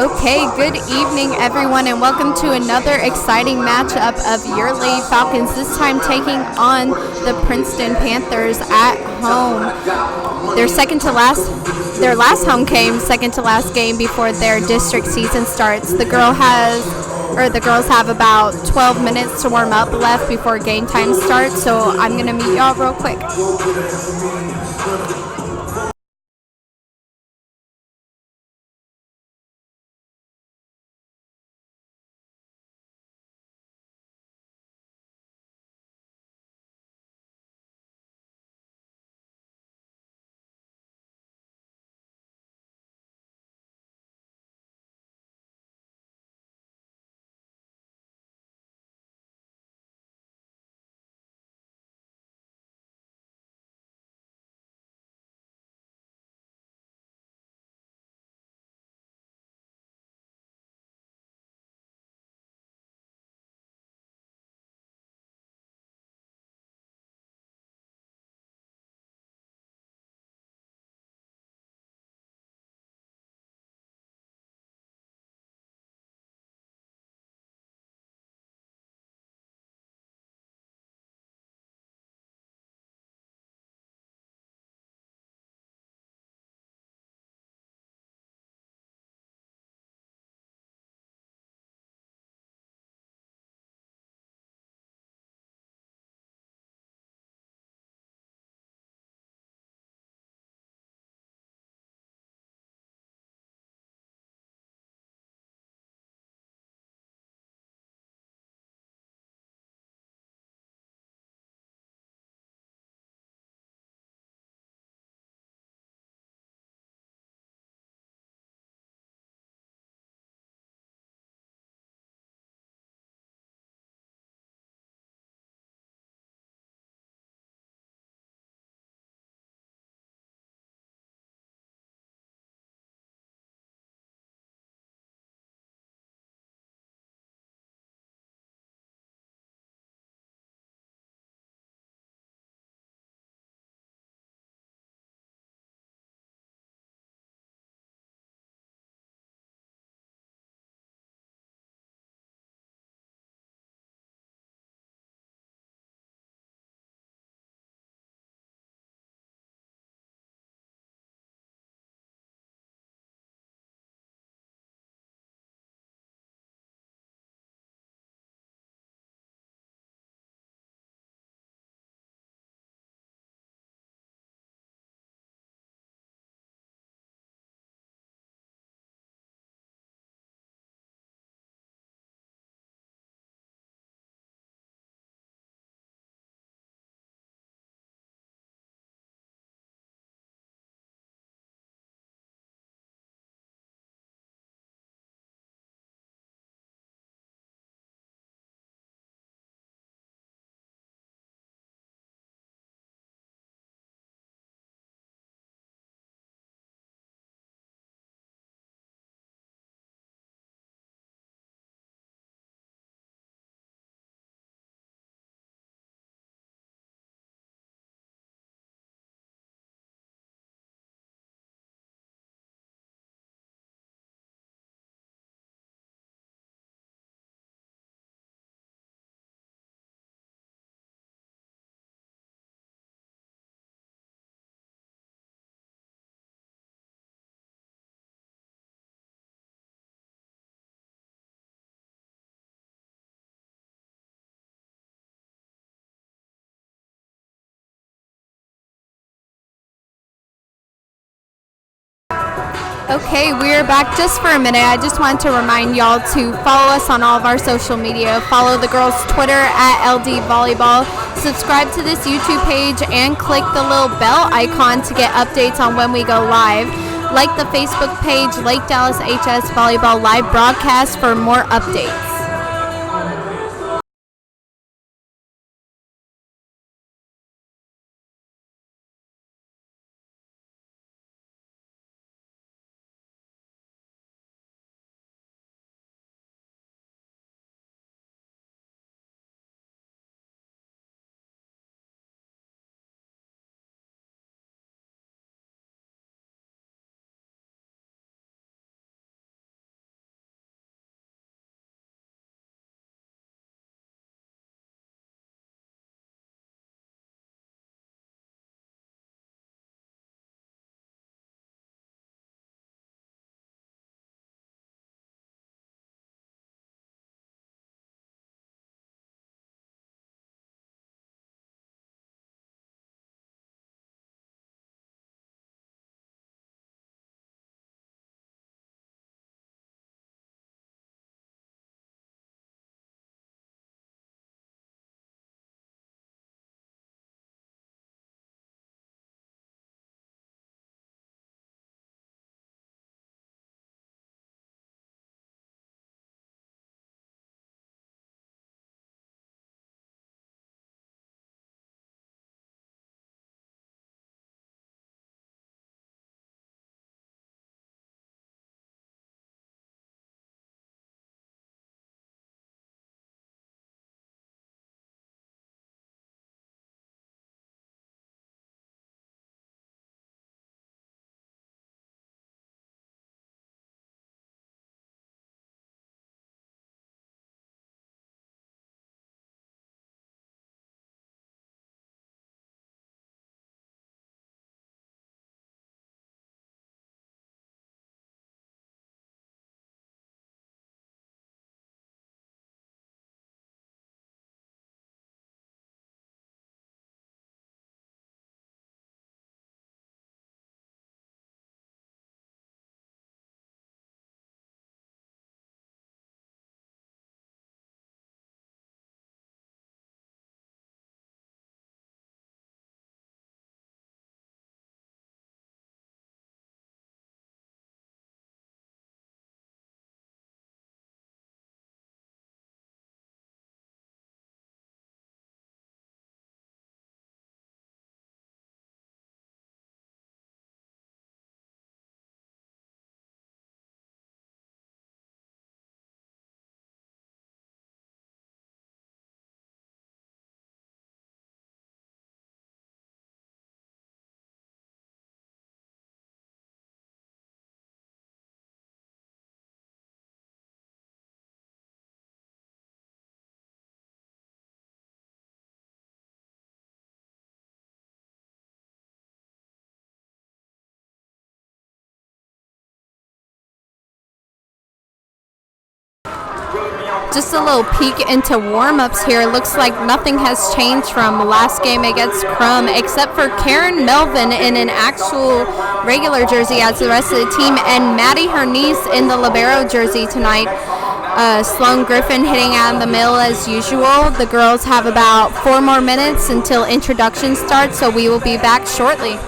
Okay, good evening, everyone, and welcome to another exciting matchup of your Lady Falcons, this time taking on the Princeton Panthers at home. Their last home game, second to last game before their district season starts. The girls have about 12 minutes to warm up left before game time starts, so I'm going to meet y'all real quick. Okay, we're back just for a minute. I just wanted to remind y'all to follow us on all of our social media. Follow the girls' Twitter at LD Volleyball. Subscribe to this YouTube page and click the little bell icon to get updates on when we go live. Like the Facebook page, Lake Dallas HS Volleyball Live Broadcast for more updates. Just a little peek into warm-ups here. Looks like nothing has changed from last game against Crum, except for Karen Melvin in an actual regular jersey as the rest of the team, and Maddie Hernice in the libero jersey tonight. Sloan Griffin hitting out of the middle as usual. The girls have about 4 more minutes until introduction starts, so we will be back shortly.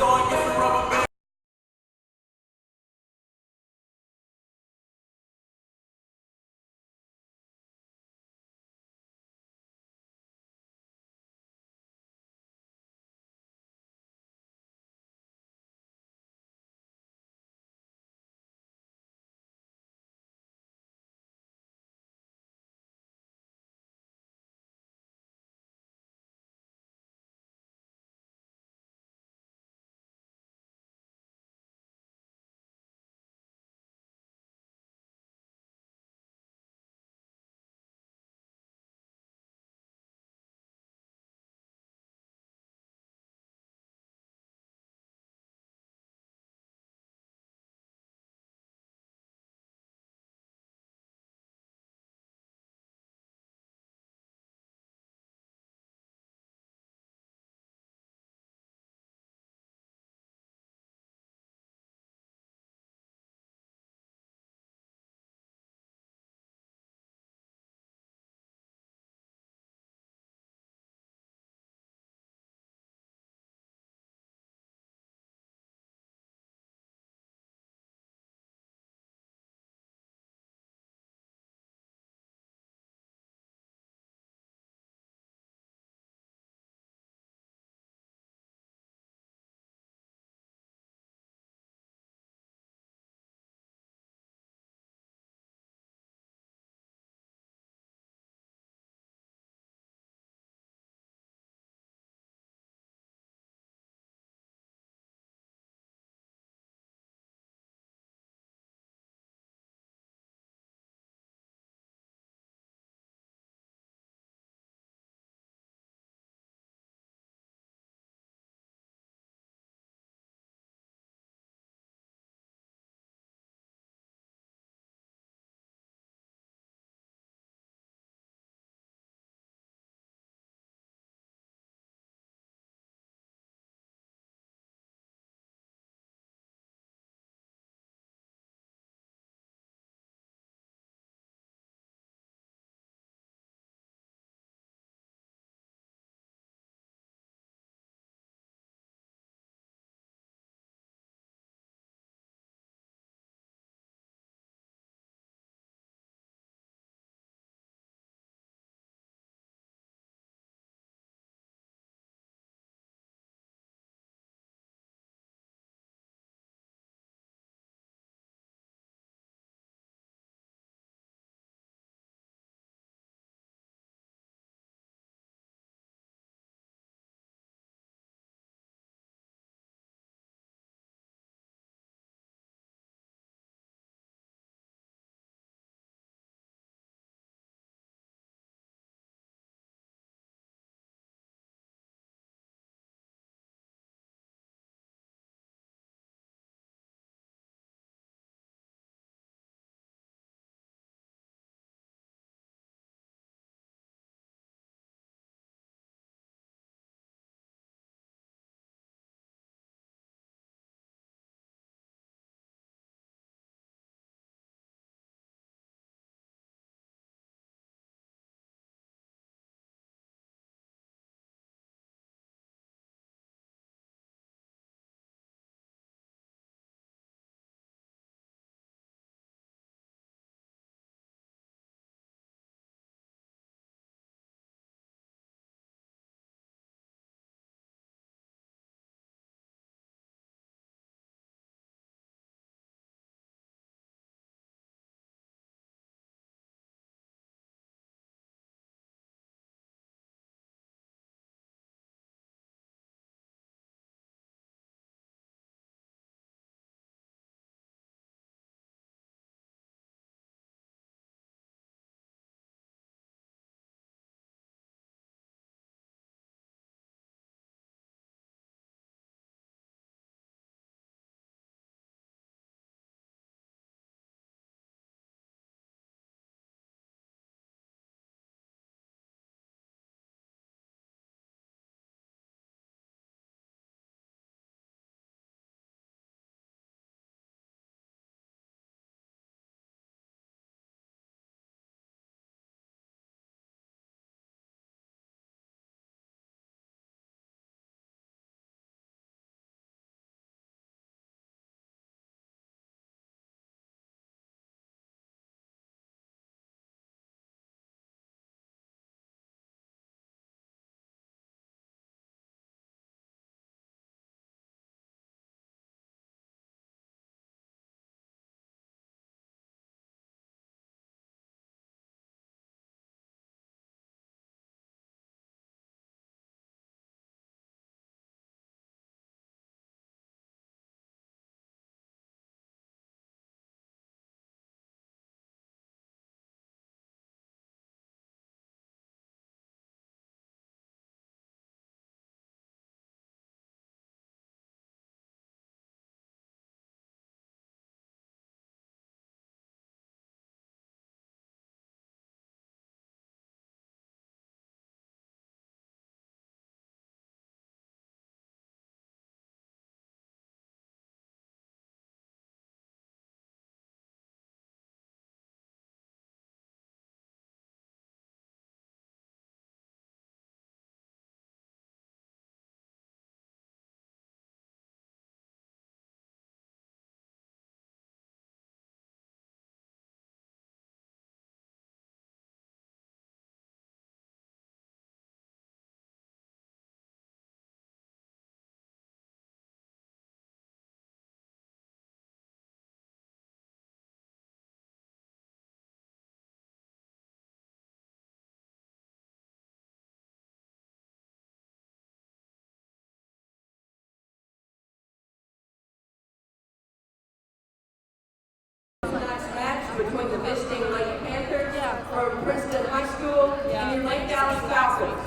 between the visiting Lady Panthers from Princeton High School and your Lake Dallas Falcons.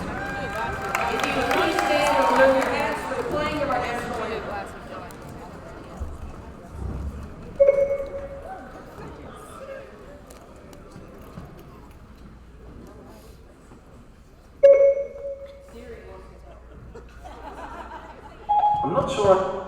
If you would please stand and remove your hats for the playing of our national anthem. I'm not sure.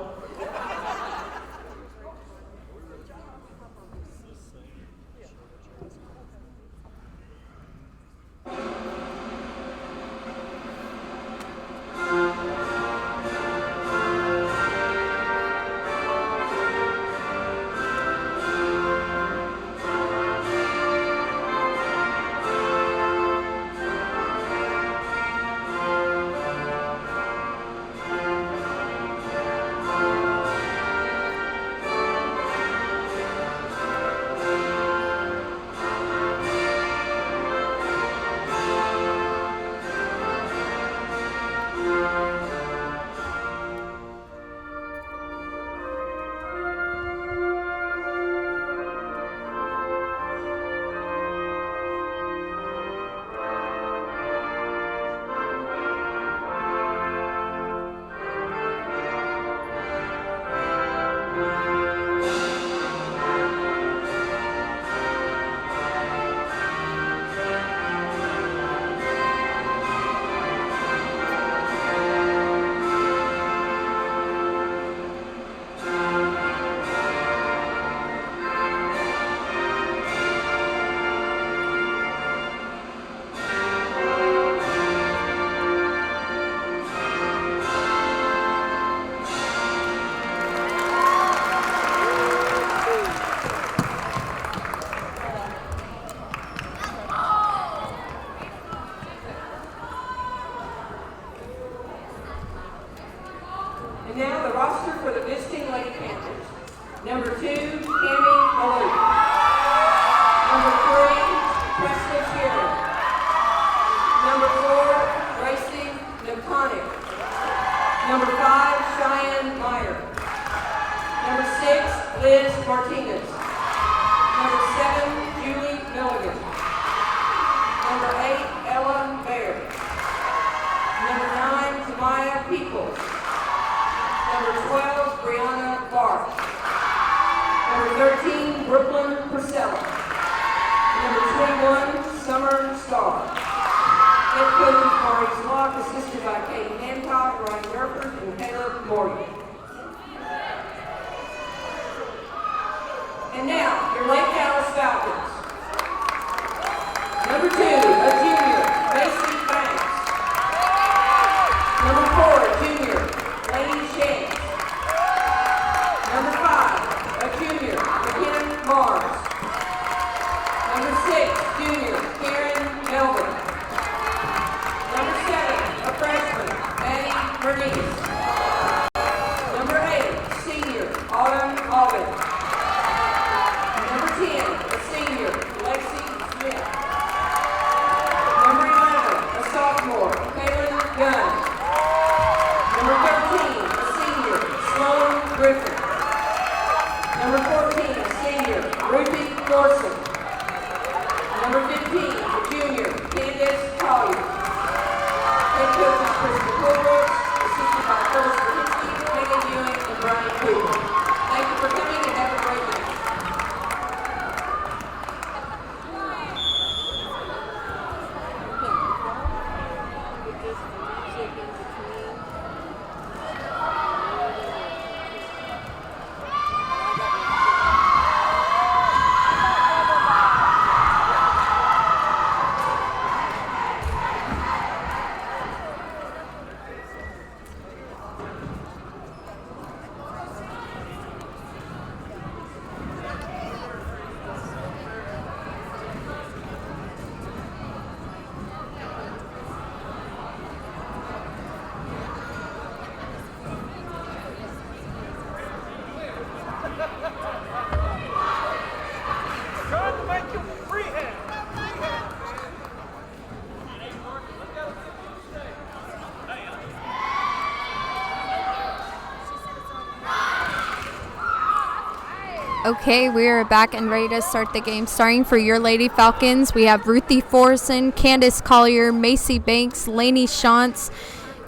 Okay, we're back and ready to start the game. Starting for your Lady Falcons, we have Ruthie Forson, Candace Collier, Macy Banks, Lainey Shantz,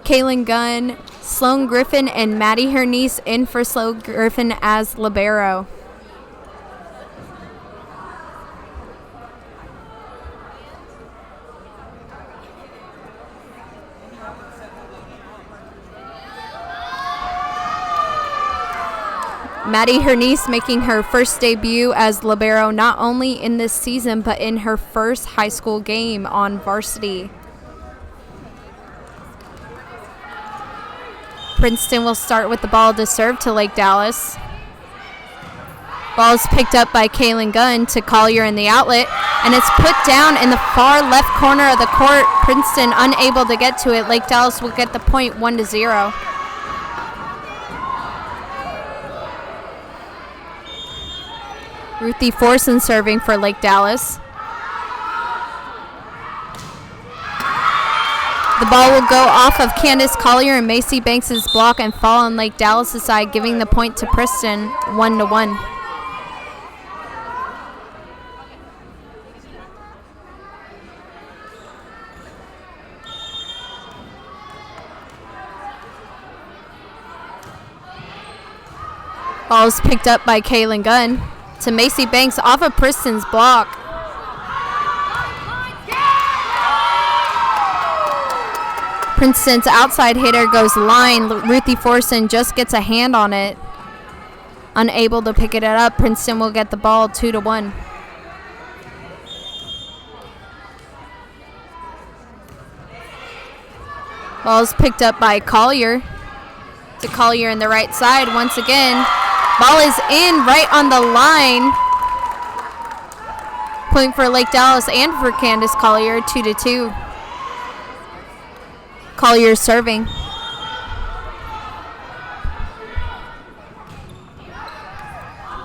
Kaylin Gunn, Sloan Griffin, and Maddie Hernice in for Sloan Griffin as libero. Maddie Hernice making her first debut as libero not only in this season but in her first high school game on varsity. Princeton will start with the ball to serve to Lake Dallas. Ball is picked up by Kaylin Gunn to Collier in the outlet, and it's put down in the far left corner of the court. Princeton unable to get to it. Lake Dallas will get the point 1-0. Ruthie Forson serving for Lake Dallas. The ball will go off of Candace Collier and Macy Banks' block and fall on Lake Dallas' side, giving the point to Princeton 1-1. Ball is picked up by Kaylin Gunn to Macy Banks off of Princeton's block. Princeton's outside hitter goes line. Ruthie Forson just gets a hand on it. Unable to pick it up, Princeton will get the ball 2-1. Ball is picked up by Collier to Collier in the right side once again. Ball is in right on the line. Point for Lake Dallas and for Candace Collier, 2-2. Collier serving.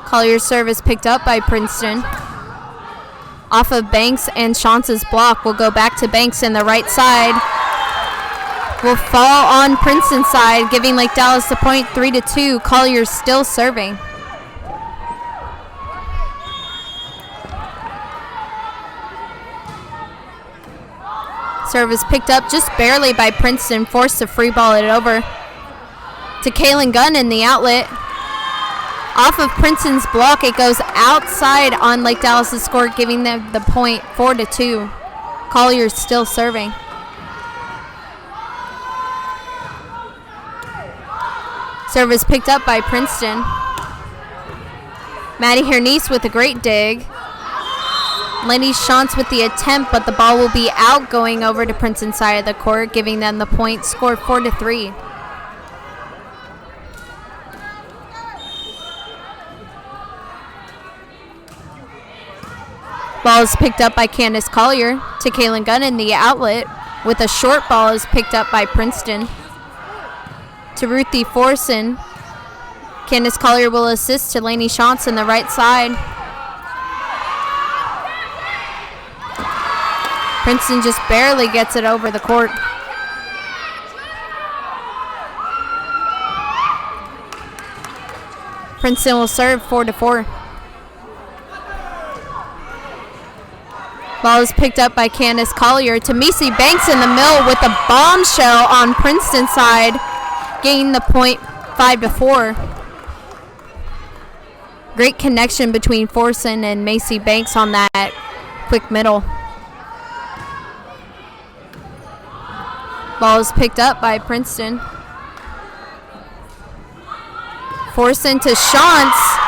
Collier's serve is picked up by Princeton. Off of Banks and Shantz's block will go back to Banks in the right side. Will fall on Princeton's side, giving Lake Dallas the point 3-2. Collier still serving. Serve is picked up just barely by Princeton, forced to free ball it over to Kaylin Gunn in the outlet. Off of Princeton's block, it goes outside on Lake Dallas' score, giving them the point 4-2. Collier still serving. Serve is picked up by Princeton. Maddie Hernice with a great dig. Lenny Shantz with the attempt, but the ball will be out going over to Princeton's side of the court, giving them the point, scored 4-3. Ball is picked up by Candace Collier to Kaylin Gunn in the outlet, with a short ball is picked up by Princeton to Ruthie Forson. Candace Collier will assist to Lainey Shantz in the right side. Princeton just barely gets it over the court. Princeton will serve 4-4. Ball is picked up by Candace Collier to Macy Banks in the middle with a bombshell on Princeton's side, gaining the point 5-4. Great connection between Forson and Macy Banks on that quick middle. Ball is picked up by Princeton. Forson to Shantz.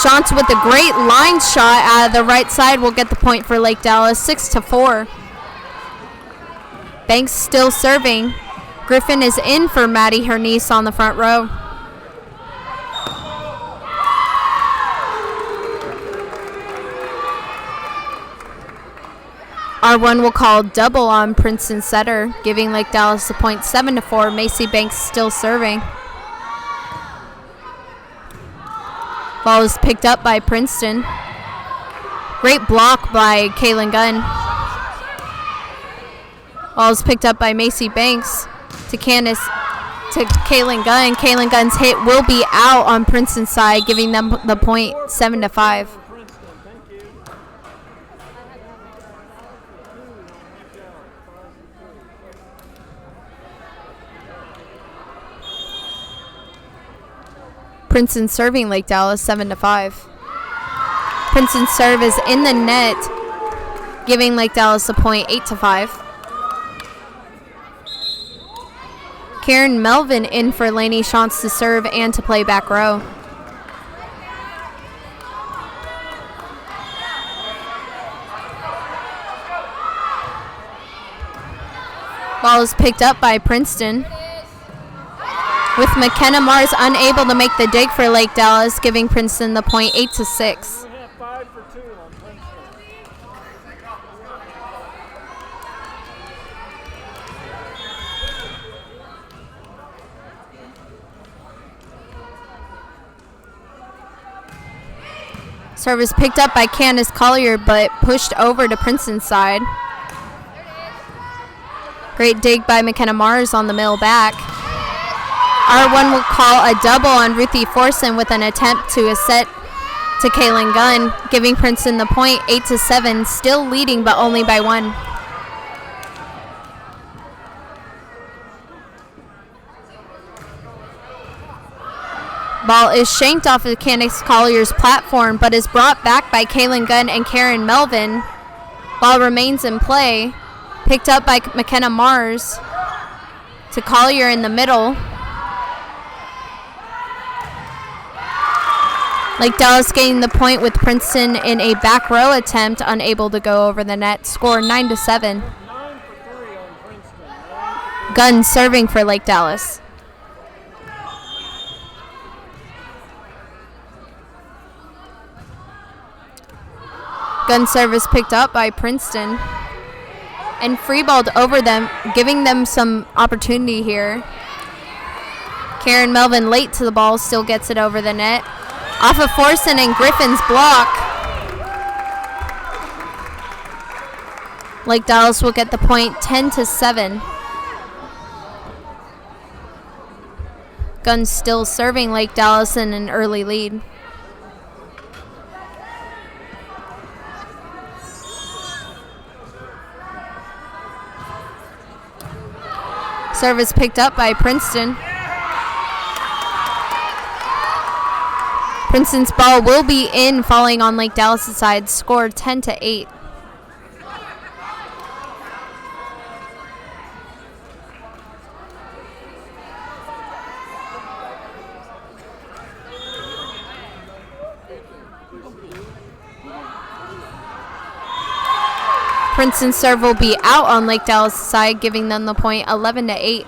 Shantz with a great line shot out of the right side will get the point for Lake Dallas, 6-4. Banks still serving. Griffin is in for Maddie Hernice on the front row. R1 will call double on Princeton setter, giving Lake Dallas the point, 7-4. Macy Banks still serving. Ball is picked up by Princeton. Great block by Kaylin Gunn. Ball is picked up by Macy Banks to Candace to Kaylin Gunn. Kaylin Gunn's hit will be out on Princeton's side, giving them the point 7-5. Princeton serving Lake Dallas 7-5. Princeton's serve is in the net, giving Lake Dallas the point 8-5. Karen Melvin in for Lainey Shantz to serve and to play back row. Ball is picked up by Princeton, with McKenna Mars unable to make the dig for Lake Dallas, giving Princeton the point 8-6. Service picked up by Candace Collier, but pushed over to Princeton's side. Great dig by McKenna Mars on the middle back. R1 will call a double on Ruthie Forson with an attempt to a set to Kaylin Gunn, giving Princeton the point 8-7, still leading but only by 1. Ball is shanked off of Candace Collier's platform, but is brought back by Kaylin Gunn and Karen Melvin. Ball remains in play. Picked up by McKenna Mars to Collier in the middle. Lake Dallas gaining the point with Princeton in a back row attempt, unable to go over the net. Score 9-7. Gunn serving for Lake Dallas. Gun service picked up by Princeton and freeballed over them, giving them some opportunity here. Karen Melvin late to the ball, still gets it over the net. Off of Forson and Griffin's block. Lake Dallas will get the point 10-7. Gun still serving Lake Dallas in an early lead. Service picked up by Princeton. Princeton's ball will be in, falling on Lake Dallas' side. Score 10-8. Princeton's serve will be out on Lake Dallas' side, giving them the point 11-8.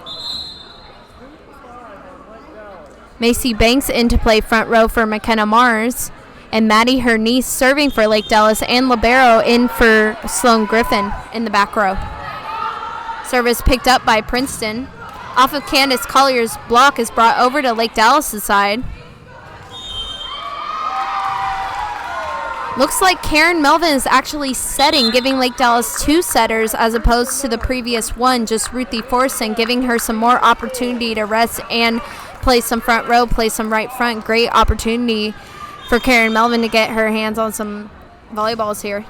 Macy Banks in to play front row for McKenna Mars, and Maddie, her niece, serving for Lake Dallas, and Libero in for Sloan Griffin in the back row. Service picked up by Princeton. Off of Candace Collier's block is brought over to Lake Dallas' side. Looks like Karen Melvin is actually setting, giving Lake Dallas 2 setters as opposed to the previous one, just Ruthie Forson, giving her some more opportunity to rest and play some front row, play some right front. Great opportunity for Karen Melvin to get her hands on some volleyballs here.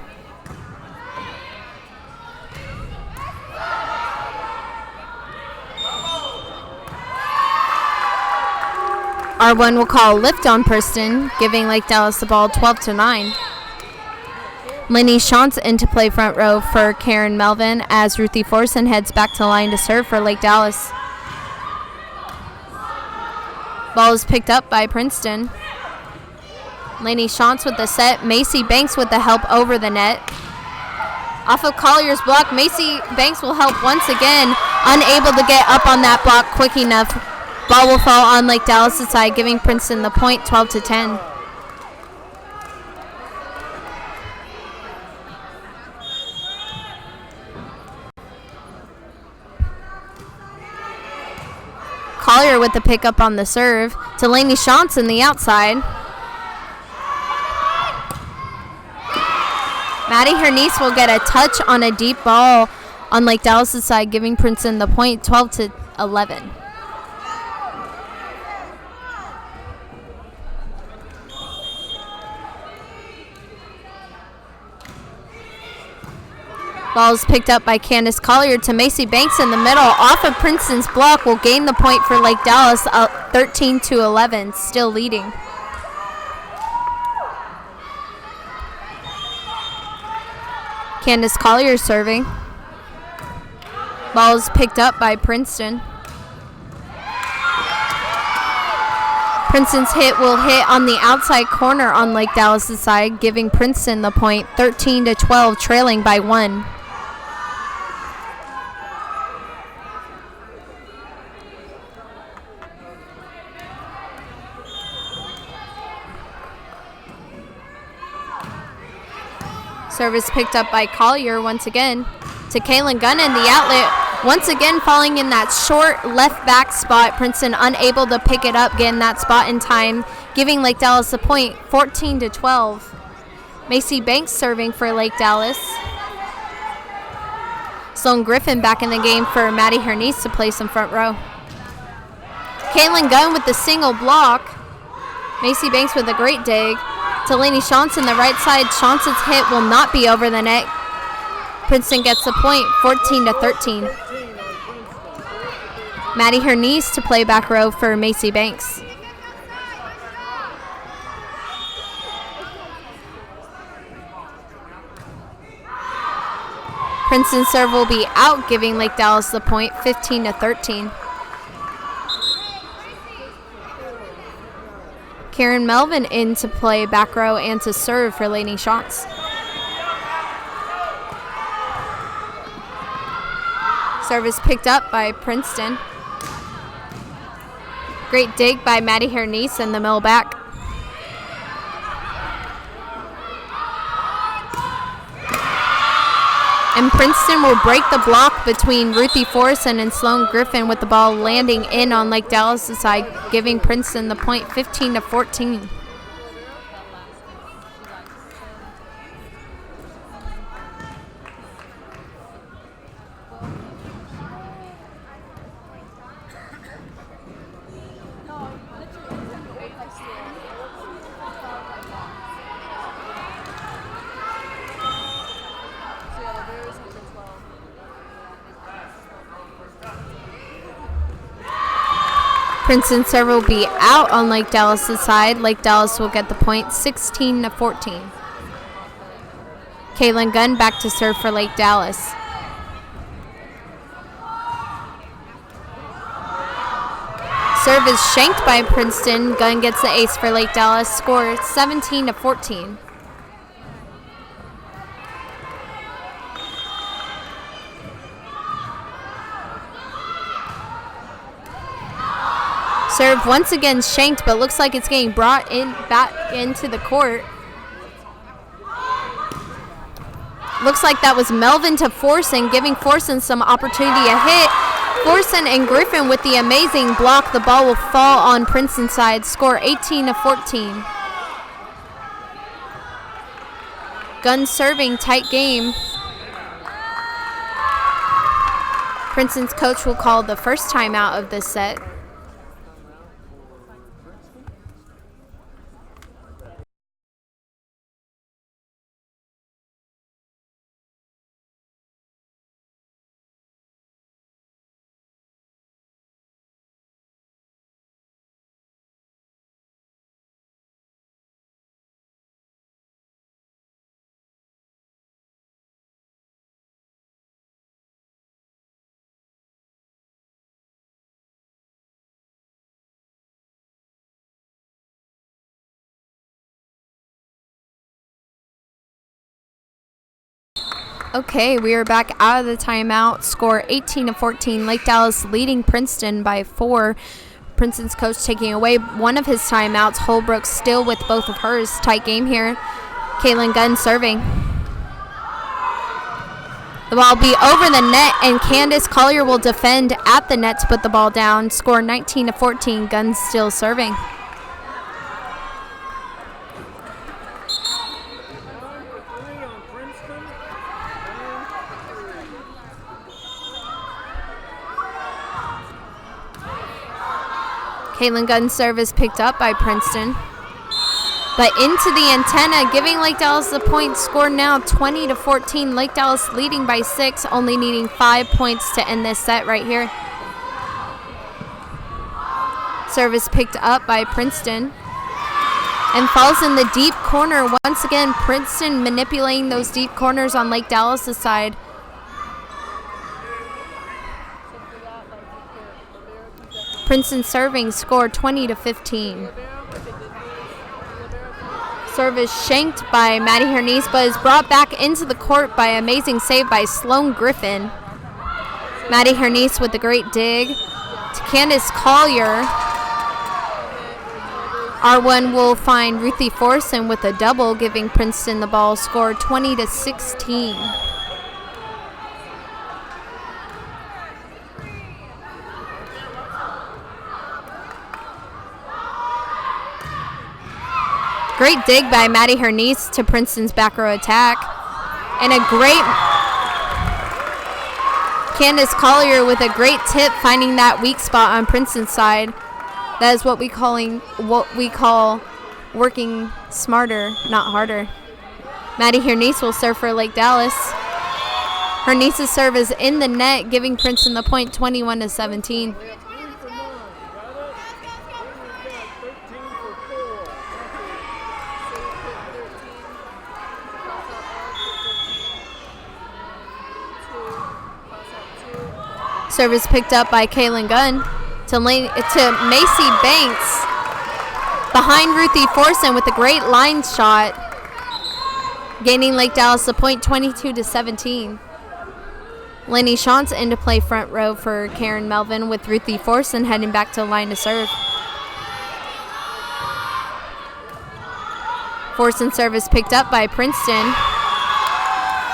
R1 will call a lift on Princeton, giving Lake Dallas the ball 12-9. Lainey Shantz in to play front row for Karen Melvin as Ruthie Forson heads back to the line to serve for Lake Dallas. Ball is picked up by Princeton. Lainey Shantz with the set. Macy Banks with the help over the net. Off of Collier's block, Macy Banks will help once again, unable to get up on that block quick enough. Ball will fall on Lake Dallas' side, giving Princeton the point 12-10. Collier with the pickup on the serve to Lainey Shantz in the outside. Maddie, her niece, will get a touch on a deep ball on Lake Dallas' side, giving Princeton the point 12-11. Ball is picked up by Candace Collier to Macy Banks in the middle. Off of Princeton's block will gain the point for Lake Dallas, 13-11, still leading. Candace Collier serving. Ball is picked up by Princeton. Princeton's hit will hit on the outside corner on Lake Dallas' side, giving Princeton the point, 13-12, trailing by 1. Service picked up by Collier once again to Kaylin Gunn in the outlet. Once again falling in that short left back spot. Princeton unable to pick it up, getting that spot in time, giving Lake Dallas the point, 14-12. Macy Banks serving for Lake Dallas. Sloan Griffin back in the game for Maddie Hernice to play some front row. Kaylin Gunn with the single block. Macy Banks with a great dig. To Lainey Shaunson, the right side. Shaunson's hit will not be over the net. Princeton gets the point, 14-13. Maddie Hernice to play back row for Macy Banks. Princeton's serve will be out, giving Lake Dallas the point, 15-13. Karen Melvin in to play back row and to serve for Lainey Shantz. Service picked up by Princeton. Great dig by Maddie Hernice in the middle back. And Princeton will break the block between Ruthie Forson and Sloan Griffin with the ball landing in on Lake Dallas' side, giving Princeton the point, 15-14. Princeton serve will be out on Lake Dallas' side. Lake Dallas will get the point, 16-14. Kaylin Gunn back to serve for Lake Dallas. Serve is shanked by Princeton. Gunn gets the ace for Lake Dallas. Score 17-14. Serve once again shanked, but looks like it's getting brought in back into the court. Looks like that was Melvin to Forson, giving Forson some opportunity to hit. Forson and Griffin with the amazing block. The ball will fall on Princeton's side. Score 18-14. Gunn serving, tight game. Princeton's coach will call the first timeout of this set. Okay, we are back out of the timeout. Score 18-14. Lake Dallas leading Princeton by 4. Princeton's coach taking away one of his timeouts. Holbrook still with both of hers. Tight game here. Kaylin Gunn serving. The ball will be over the net, and Candace Collier will defend at the net to put the ball down. Score 19-14. Gunn still serving. Kaylin Gunn's serve is picked up by Princeton. but into the antenna, giving Lake Dallas the point. Score now 20-14. Lake Dallas leading by 6, only needing 5 points to end this set right here. Service picked up by Princeton and falls in the deep corner. Once again, Princeton manipulating those deep corners on Lake Dallas' side. Princeton serving, score 20-15. Service shanked by Maddie Hernice, but is brought back into the court by amazing save by Sloan Griffin. Maddie Hernice with the great dig to Candace Collier. R1 will find Ruthie Forson with a double, giving Princeton the ball. Score 20-16. Great dig by Maddie Hernice to Princeton's back row attack. And a great Candace Collier with a great tip, finding that weak spot on Princeton's side. That is what we call working smarter, not harder. Maddie Hernice will serve for Lake Dallas. Hernice's serve is in the net, giving Princeton the point, 21-17. Service picked up by Kaylin Gunn to Macy Banks. Behind Ruthie Forson with a great line shot. Gaining Lake Dallas the point, 22-17. Lenny Shantz into play front row for Karen Melvin, with Ruthie Forson heading back to the line to serve. Forson service picked up by Princeton.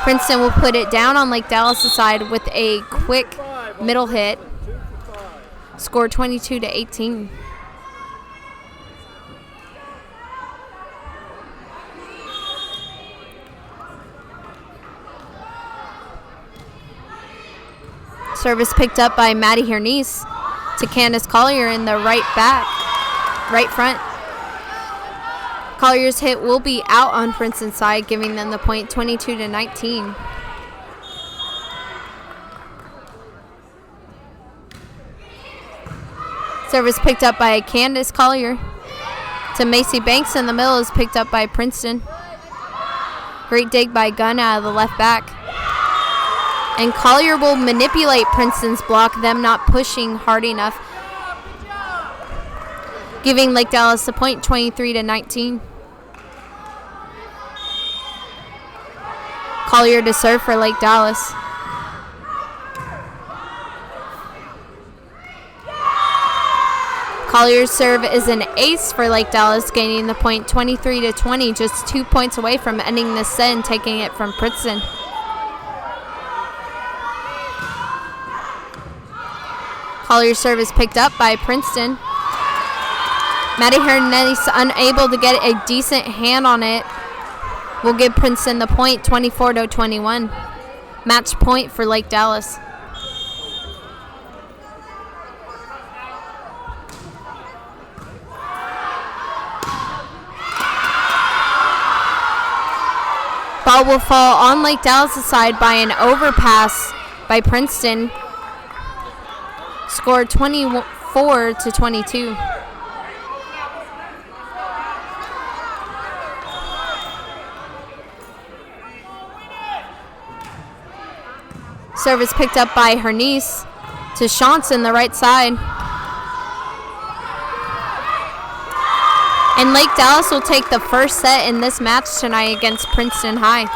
Princeton will put it down on Lake Dallas' side with a quick middle hit. Score 22-18. Service picked up by Maddie Hernice to Candace Collier in the right front. Collier's hit will be out on Princeton's side, giving them the point, 22-19. Service picked up by Candace Collier to Macy Banks in the middle, is picked up by Princeton. Great dig by Gunn out of the left back. And Collier will manipulate Princeton's block, them not pushing hard enough, giving Lake Dallas the point, 23-19. Collier to serve for Lake Dallas. Collier's serve is an ace for Lake Dallas, gaining the point, 23-20, just 2 points away from ending this set and taking it from Princeton. Collier's serve is picked up by Princeton. Maddie Hernandez unable to get a decent hand on it. Will give Princeton the point, 24-21. Match point for Lake Dallas. Ball will fall on Lake Dallas' side by an overpass by Princeton. Score 24-22. Service picked up by Hernice to Shantz in the right side. And Lake Dallas will take the first set in this match tonight against Princeton High.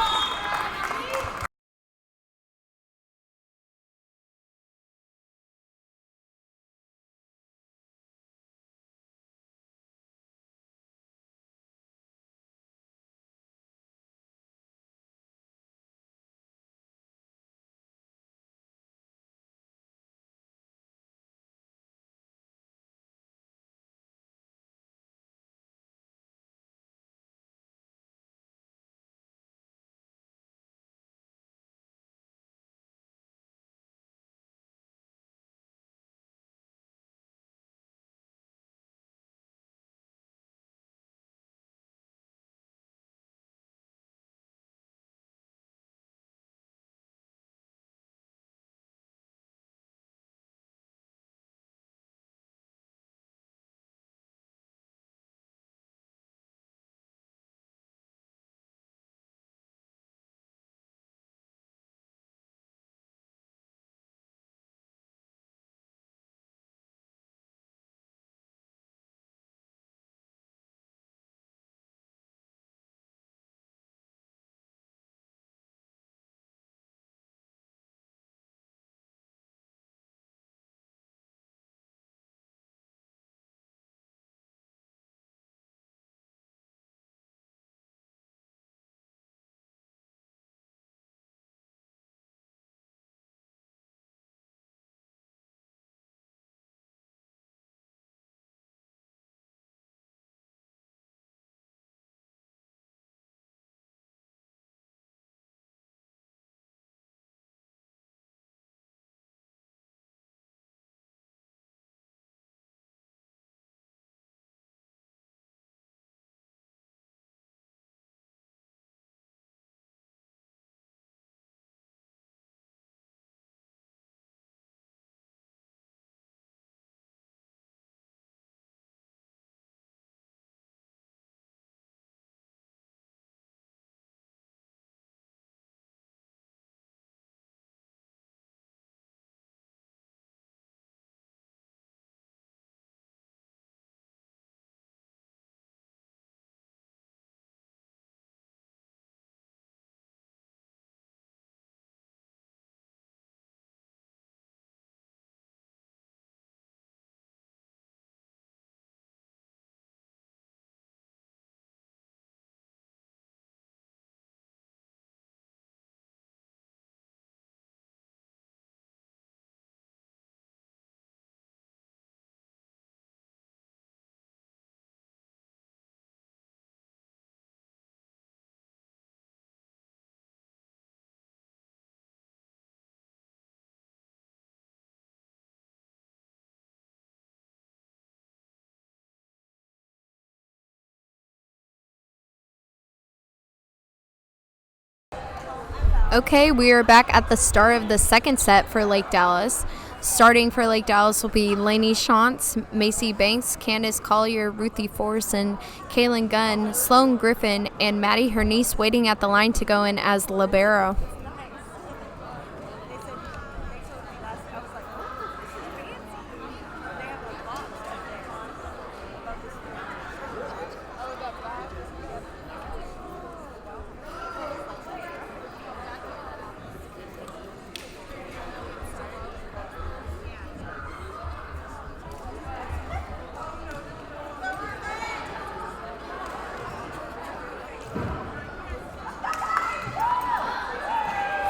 Okay, we are back at the start of the second set for Lake Dallas. Starting for Lake Dallas will be Lainey Shantz, Macy Banks, Candace Collier, Ruthie Forson, Kaylin Gunn, Sloan Griffin, and Maddie Hernice waiting at the line to go in as libero.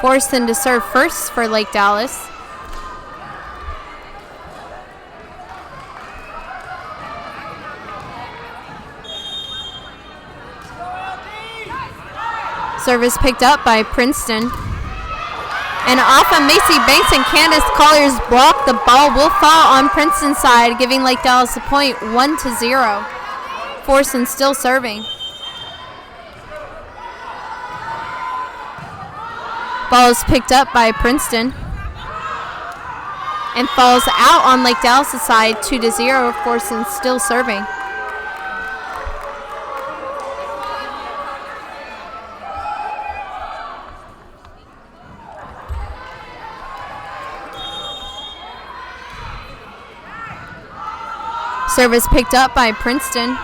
Forson to serve first for Lake Dallas. Service picked up by Princeton. And off of Macy Banks and Candace Collier's block, the ball will fall on Princeton's side, giving Lake Dallas the point 1-0. Forson still serving. Ball is picked up by Princeton and falls out on Lake Dallas' side 2-0. Forson still serving. Service picked up by Princeton.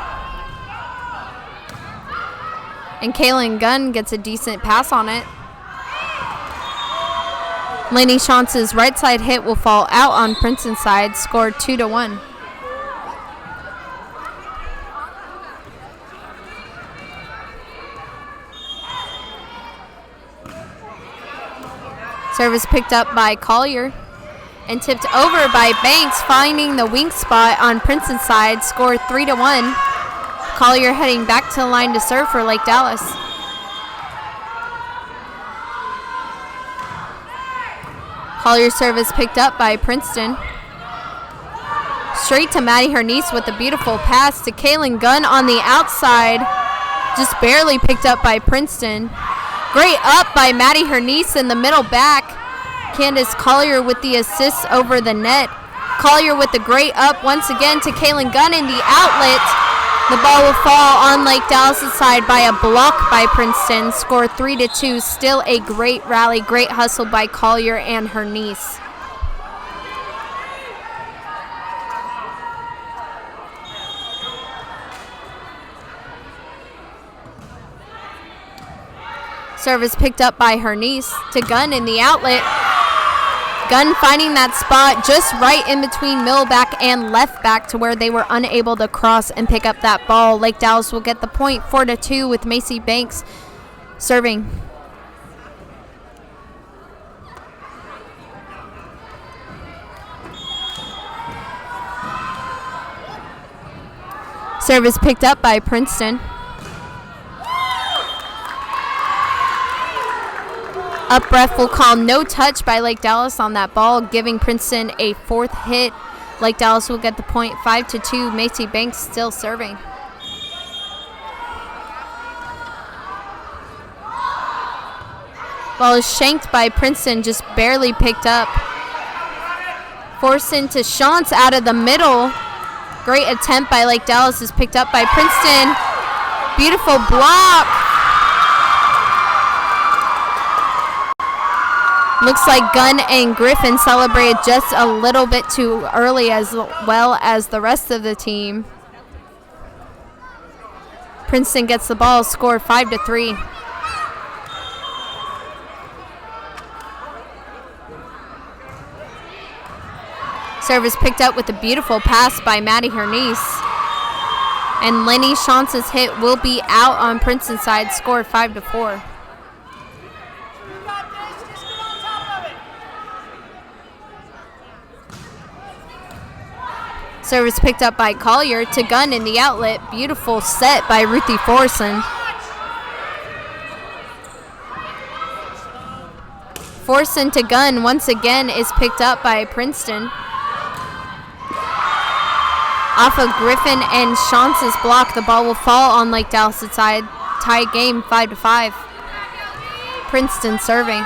And Kaylin Gunn gets a decent pass on it. Lainey Shantz's right side hit will fall out on Princeton's side, scored 2-1. Service picked up by Collier and tipped over by Banks, finding the wing spot on Princeton's side, scored 3-1. Collier heading back to the line to serve for Lake Dallas. Collier's service picked up by Princeton. Straight to Maddie Hernice with a beautiful pass to Kaylin Gunn on the outside. Just barely picked up by Princeton. Great up by Maddie Hernice in the middle back. Candace Collier with the assist over the net. Collier with the great up once again to Kaylin Gunn in the outlet. The ball will fall on Lake Dallas' side by a block by Princeton. Score 3-2. Still a great rally, great hustle by Collier and Hernice. Service picked up by Hernice to Gunn in the outlet. Gunn finding that spot just right in between middle back and left back to where they were unable to cross and pick up that ball. Lake Dallas will get the point 4-2 with Macy Banks serving. Service picked up by Princeton. Up ref will call no touch by Lake Dallas on that ball, giving Princeton a fourth hit. Lake Dallas will get the point 5-2. Macy Banks still serving. Ball is shanked by Princeton, just barely picked up. Forced into Shantz out of the middle. Great attempt by Lake Dallas is picked up by Princeton. Beautiful block. Looks like Gunn and Griffin celebrated just a little bit too early, as well as the rest of the team. Princeton gets the ball, score 5-3. Service picked up with a beautiful pass by Maddie Hernice. And Lainey Shantz's hit will be out on Princeton's side, score 5-4. Service picked up by Collier to Gunn in the outlet. Beautiful set by Ruthie Forson. Forson to Gunn once again is picked up by Princeton. Off of Griffin and Shantz's block, the ball will fall on Lake Dallas' side. Tie game 5-5. Princeton serving.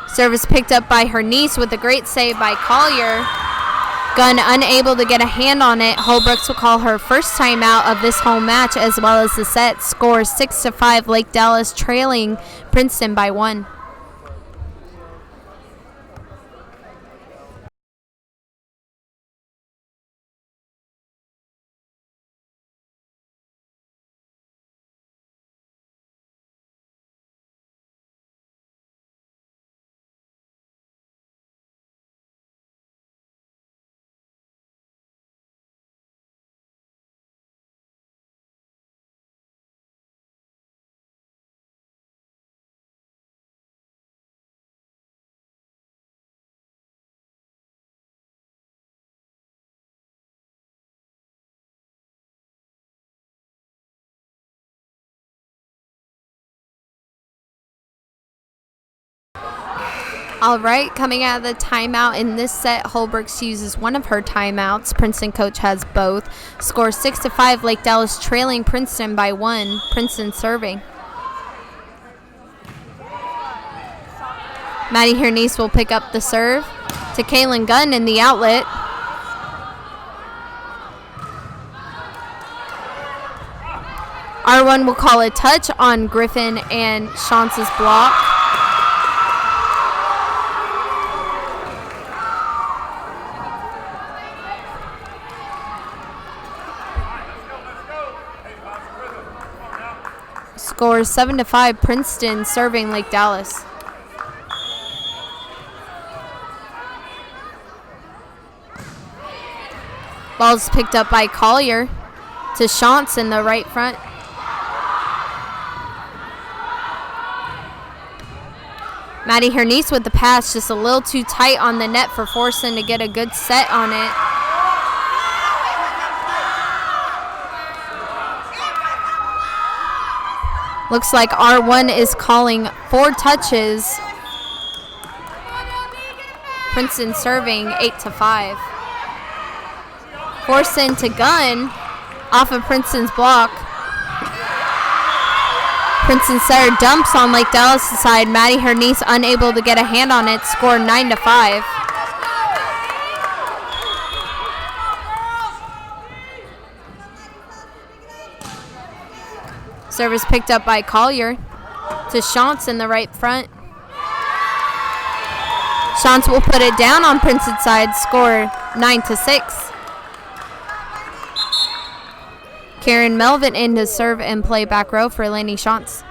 Service picked up by her niece with a great save by Collier. Gunn unable to get a hand on it. Holbrooks will call her first timeout of this home match as well as the set. Score 6-5, Lake Dallas trailing Princeton by 1. All right, coming out of the timeout in this set, Holbrooks uses one of her timeouts. Princeton coach has both. Score 6-5, Lake Dallas trailing Princeton by 1. Princeton serving. Maddie Hernice will pick up the serve to Kaylin Gunn in the outlet. R1 will call a touch on Griffin and Chance's block. Score 7-5, Princeton serving Lake Dallas. Ball's picked up by Collier to Chance in the right front. Maddie Hernice with the pass, just a little too tight on the net for Forson to get a good set on it. Looks like R1 is calling 4 touches. Princeton serving 8-5. Forson to Gunn off of Princeton's block. Princeton setter dumps on Lake Dallas' side. Maddie Hernice unable to get a hand on it. Score 9-5. Service picked up by Collier to Chance in the right front. Chance will put it down on Princeton's side. Score 9-6. Karen Melvin in to serve and play back row for Laney Chance.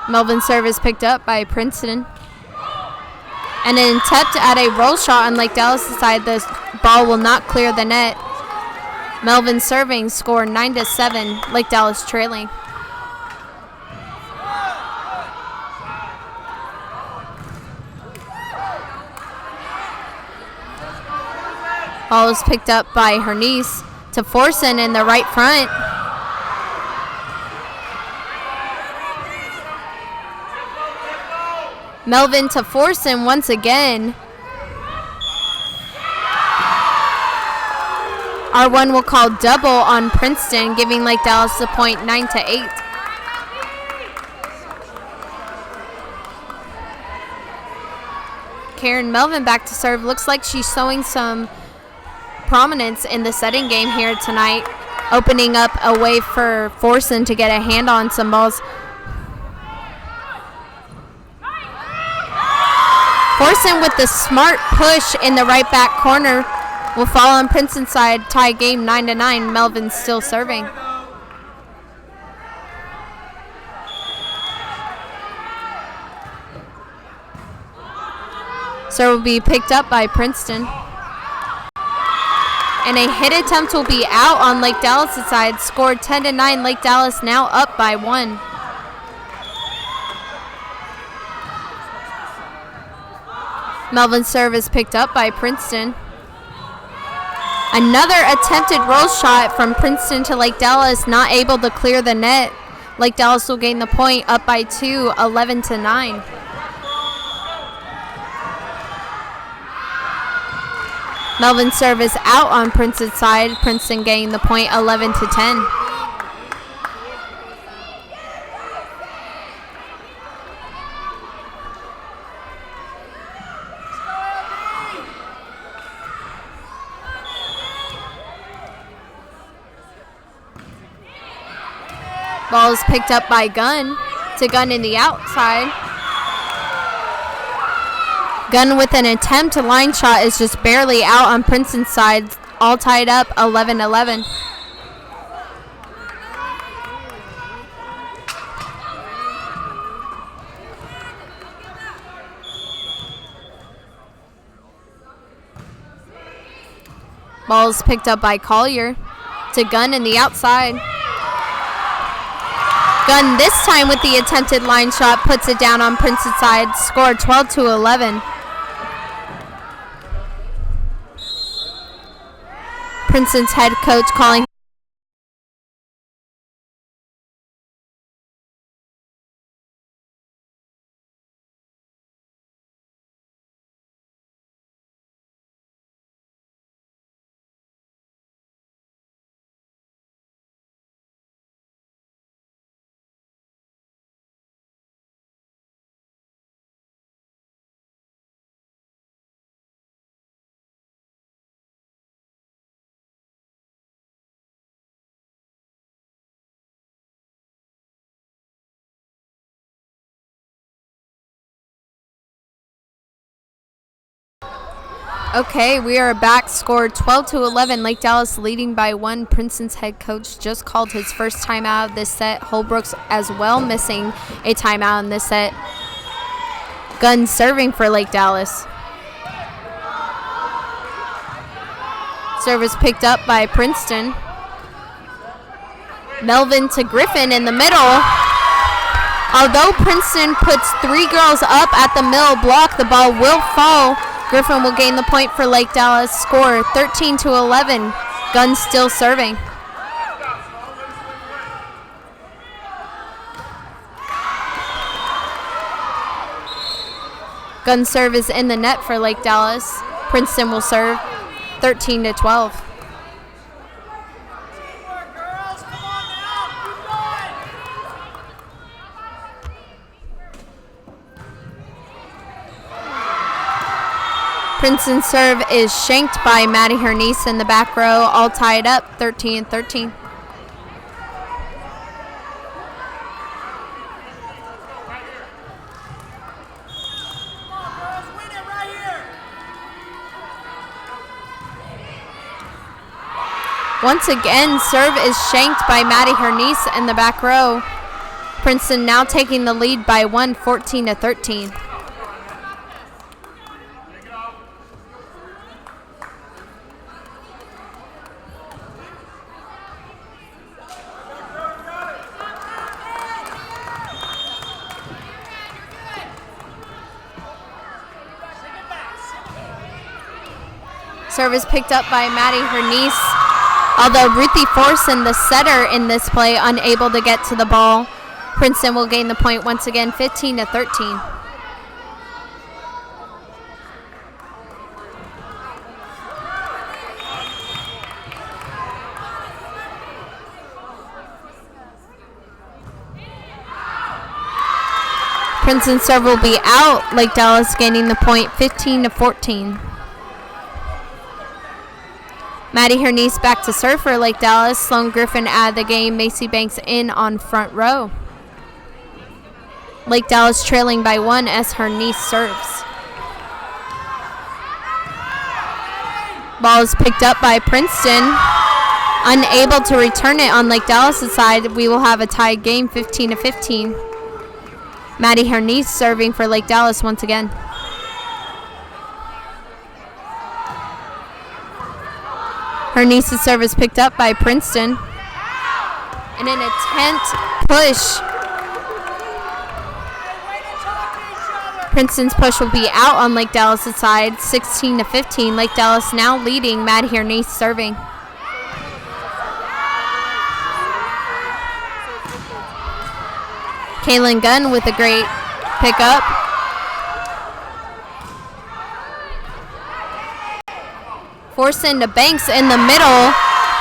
Melvin's service picked up by Princeton. And an attempt at a roll shot on Lake Dallas' side. The ball will not clear the net. Melvin serving, score 9-7. Lake Dallas trailing. Ball was picked up by Hernice to Forson in the right front. Melvin to Forson once again. R1 will call double on Princeton, giving Lake Dallas the point 9-8. Karen Melvin back to serve. Looks like she's showing some prominence in the setting game here tonight, opening up a way for Forson to get a hand on some balls. Forson with the smart push in the right back corner will fall on Princeton's side. Tie game 9-9. Melvin still serving. Serve will be picked up by Princeton. And a hit attempt will be out on Lake Dallas' side. Scored 10-9. Lake Dallas now up by 1. Melvin's serve is picked up by Princeton. Another attempted roll shot from Princeton to Lake Dallas, not able to clear the net. Lake Dallas will gain the point, up by 2, 11-9. Melvin's serve is out on Princeton's side. Princeton getting the point 11-10. Ball is picked up by Gunn to Gunn in the outside. Gunn with an attempt to line shot is just barely out on Princeton's side. All tied up 11-11. Ball is picked up by Collier to Gunn in the outside. Gunn this time with the attempted line shot puts it down on Princeton's side. Score 12-11. Princeton's head coach calling. Okay, we are back. Score 12-11. Lake Dallas leading by 1. Princeton's head coach just called his first timeout of this set. Holbrook's as well missing a timeout in this set. Gunn serving for Lake Dallas. Service picked up by Princeton. Melvin to Griffin in the middle. Although Princeton puts 3 girls up at the middle block, the ball will fall. Griffin will gain the point for Lake Dallas. Score 13-11. Gunn still serving. Gunn serve is in the net for Lake Dallas. Princeton will serve 13-12. Princeton's serve is shanked by Maddie Hernice in the back row, all tied up 13-13. Once again, serve is shanked by Maddie Hernice in the back row. Princeton now taking the lead by 1, 14-13. Service picked up by Maddie Hernice. Although Ruthie Forson, the setter in this play, unable to get to the ball. Princeton will gain the point once again, 15-13. Princeton's serve will be out. Lake Dallas gaining the point, 15-14. Maddie Hernice back to serve for Lake Dallas. Sloan Griffin out of the game. Macy Banks in on front row. Lake Dallas trailing by 1 as Hernice serves. Ball is picked up by Princeton. Unable to return it on Lake Dallas' side. We will have a tied game, 15-15. Maddie Hernice serving for Lake Dallas once again. Hernice's service picked up by Princeton. In an attempt push. Princeton's push will be out on Lake Dallas' side, 16-15. Lake Dallas now leading. Maddie Hernice serving. Kaylin Gunn with a great pickup. Forcing to Banks in the middle.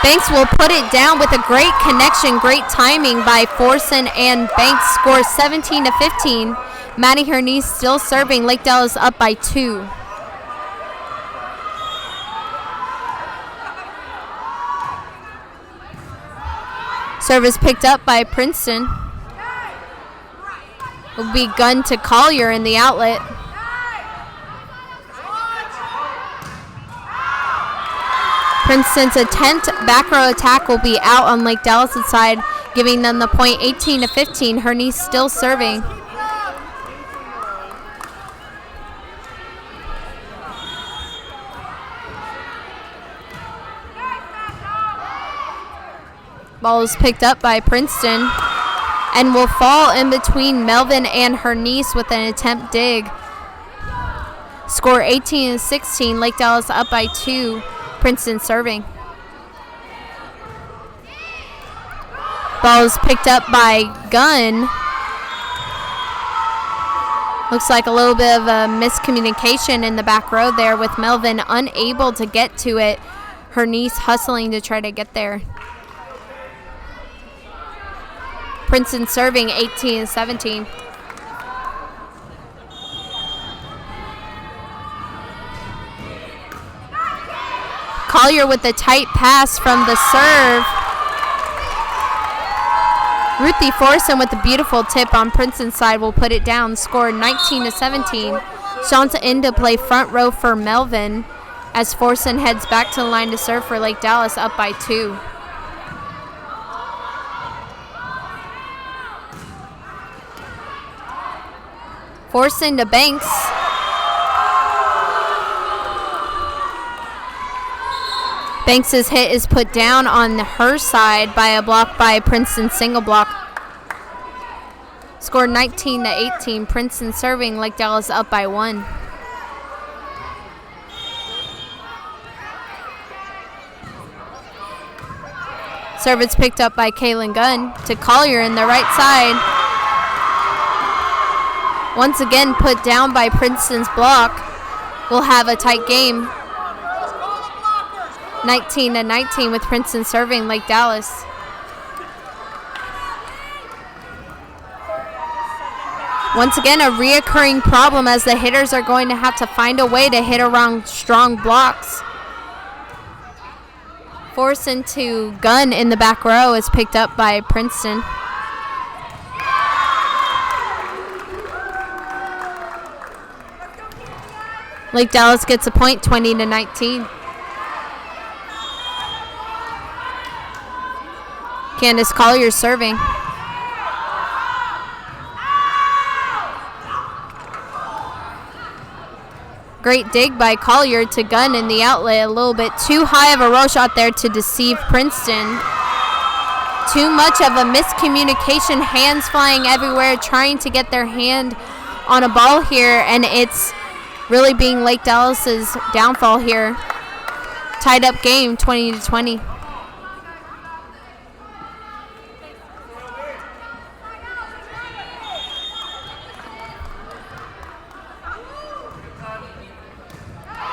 Banks will put it down with a great connection, great timing by Forsen, and Banks scores 17-15. Maddie Hernice still serving. Lake Dallas up by 2. Service picked up by Princeton. Will be Gunn to Collier in the outlet. Princeton's attempt back row attack will be out on Lake Dallas' side, giving them the point 18-15. Hernice still serving. Ball is picked up by Princeton and will fall in between Melvin and Hernice with an attempt dig. Score 18-16. Lake Dallas up by 2. Princeton serving. Ball is picked up by Gunn. Looks like a little bit of a miscommunication in the back row there with Melvin unable to get to it. Hernice hustling to try to get there. Princeton serving 18-17. Collier with the tight pass from the serve. Ruthie Forsen with the beautiful tip on Princeton's side will put it down. Score 19-17. Shanta in to play front row for Melvin as Forsen heads back to the line to serve for Lake Dallas up by 2. Forsen to Banks. Banks' hit is put down on her side by a block by Princeton single block. Score 19-18. Princeton serving. Lake Dallas up by 1. Service picked up by Kaylin Gunn to Collier in the right side. Once again put down by Princeton's block. We'll have a tight game. 19-19 with Princeton serving Lake Dallas. Once again, a reoccurring problem as the hitters are going to have to find a way to hit around strong blocks. Forsen to Gunn in the back row is picked up by Princeton. Lake Dallas gets a point, 20-19. Candace Collier serving. Great dig by Collier to Gunn in the outlet. A little bit too high of a roll shot there to deceive Princeton. Too much of a miscommunication. Hands flying everywhere, trying to get their hand on a ball here, and it's really being Lake Dallas's downfall here. Tied up game, 20-20.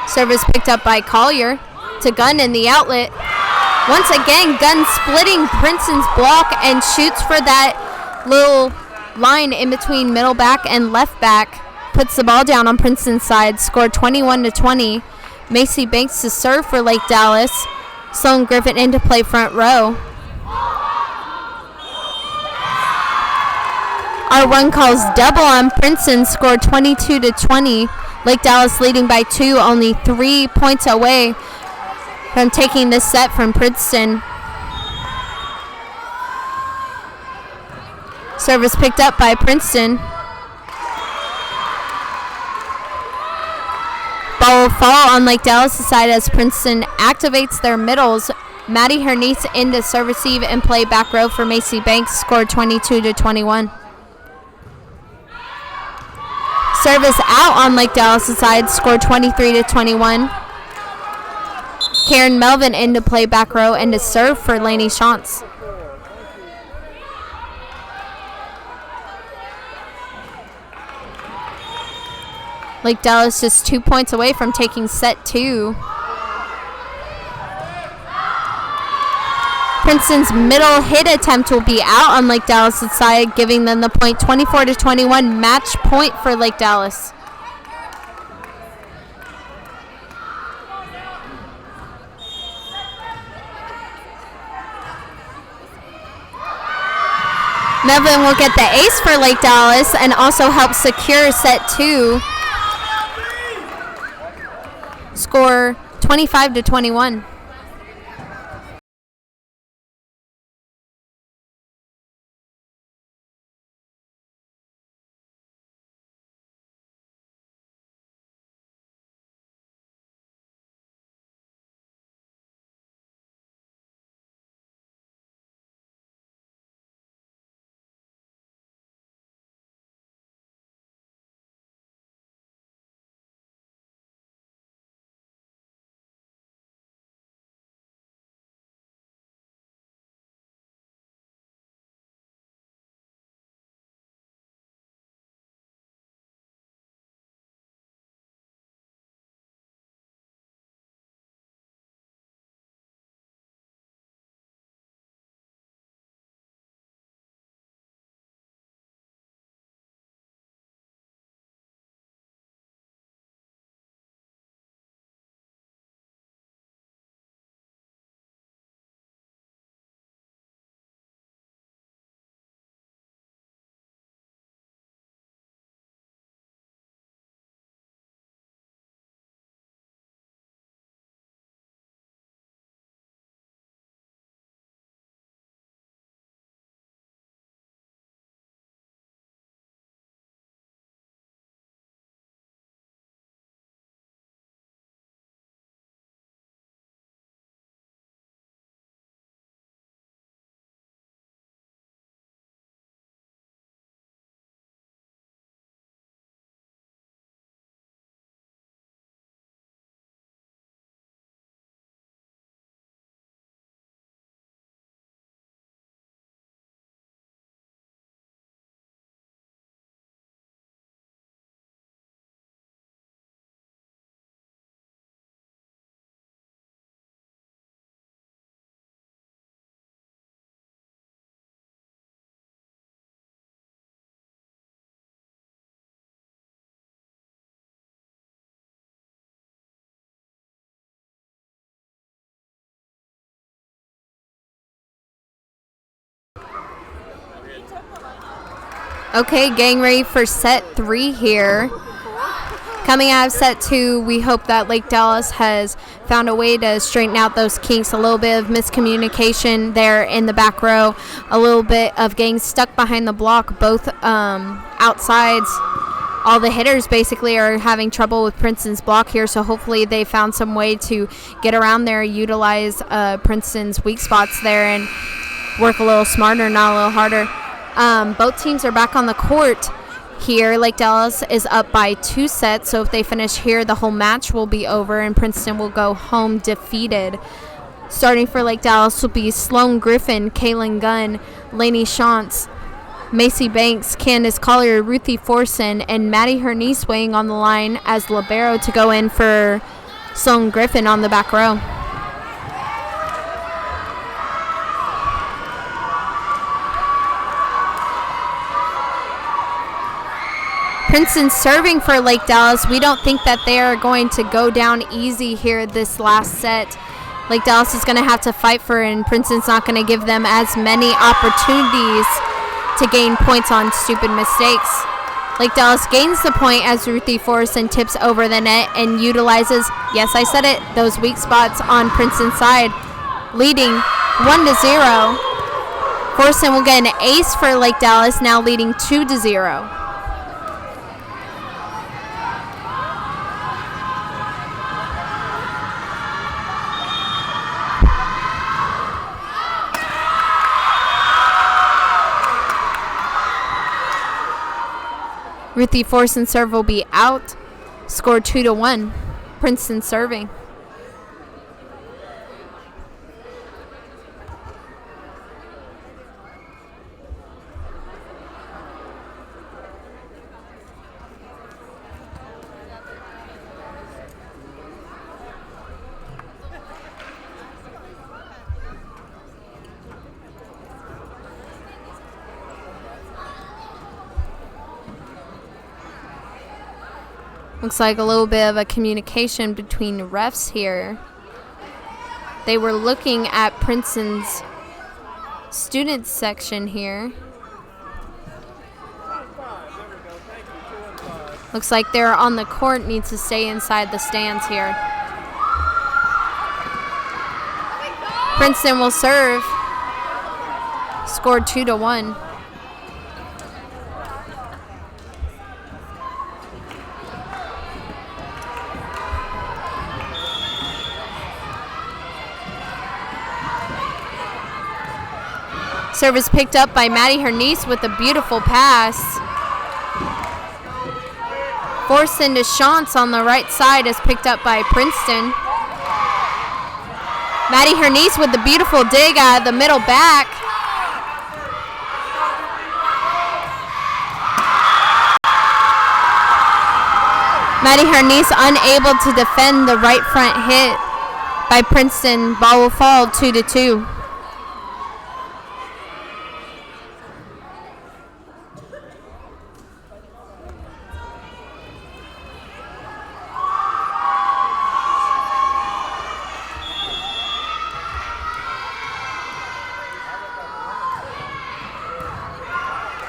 Service picked up by Collier to Gunn in the outlet. Once again, Gunn splitting Princeton's block and shoots for that little line in between middle back and left back. Puts the ball down on Princeton's side. Scored 21-20. Macy Banks to serve for Lake Dallas. Sloan Griffin in to play front row. Our one calls double on Princeton. Scored 22-20. Lake Dallas leading by 2, only 3 points away from taking this set from Princeton. Service picked up by Princeton. Ball will fall on Lake Dallas' side as Princeton activates their middles. Maddie Hernice in to serve, receive, and play back row for Macy Banks. Scored 22-21. Service out on Lake Dallas' side, scored 23-21. Karen Melvin in to play back row and to serve for Lainey Shantz. Lake Dallas just 2 points away from taking set 2. Princeton's middle hit attempt will be out on Lake Dallas' side, giving them the point. 24-21, match point for Lake Dallas. Nevin will get the ace for Lake Dallas and also help secure set 2. Score 25-21. Okay, getting ready for set 3 here. Coming out of set 2, we hope that Lake Dallas has found a way to straighten out those kinks. A little bit of miscommunication there in the back row. A little bit of getting stuck behind the block. Both outsides, all the hitters basically are having trouble with Princeton's block here. So hopefully they found some way to get around there, utilize Princeton's weak spots there, and work a little smarter, not a little harder. Both teams are back on the court here. Lake Dallas is up by 2 sets, so if they finish here, the whole match will be over and Princeton will go home defeated. Starting for Lake Dallas will be Sloan Griffin, Kaylin Gunn, Lainey Shantz, Macy Banks, Candace Collier, Ruthie Forson, and Maddie Hernice weighing on the line as libero to go in for Sloan Griffin on the back row. Princeton serving for Lake Dallas. We don't think that they are going to go down easy here this last set. Lake Dallas is going to have to fight for it, and Princeton's not going to give them as many opportunities to gain points on stupid mistakes. Lake Dallas gains the point as Ruthie Forson tips over the net and utilizes, yes, I said it, those weak spots on Princeton's side, leading 1-0. Forson will get an ace for Lake Dallas, now leading 2-0. Ruthie Forson's serve will be out. Score 2-1. Princeton serving. Looks like a little bit of a communication between the refs here. They were looking at Princeton's students section here. Looks like they're on the court, needs to stay inside the stands here. Princeton will serve. Scored 2-1. Service picked up by Maddie Hernice with a beautiful pass. Forced into Shantz on the right side is picked up by Princeton. Maddie Hernice with the beautiful dig out of the middle back. Maddie Hernice unable to defend the right front hit by Princeton. Ball will fall 2-2.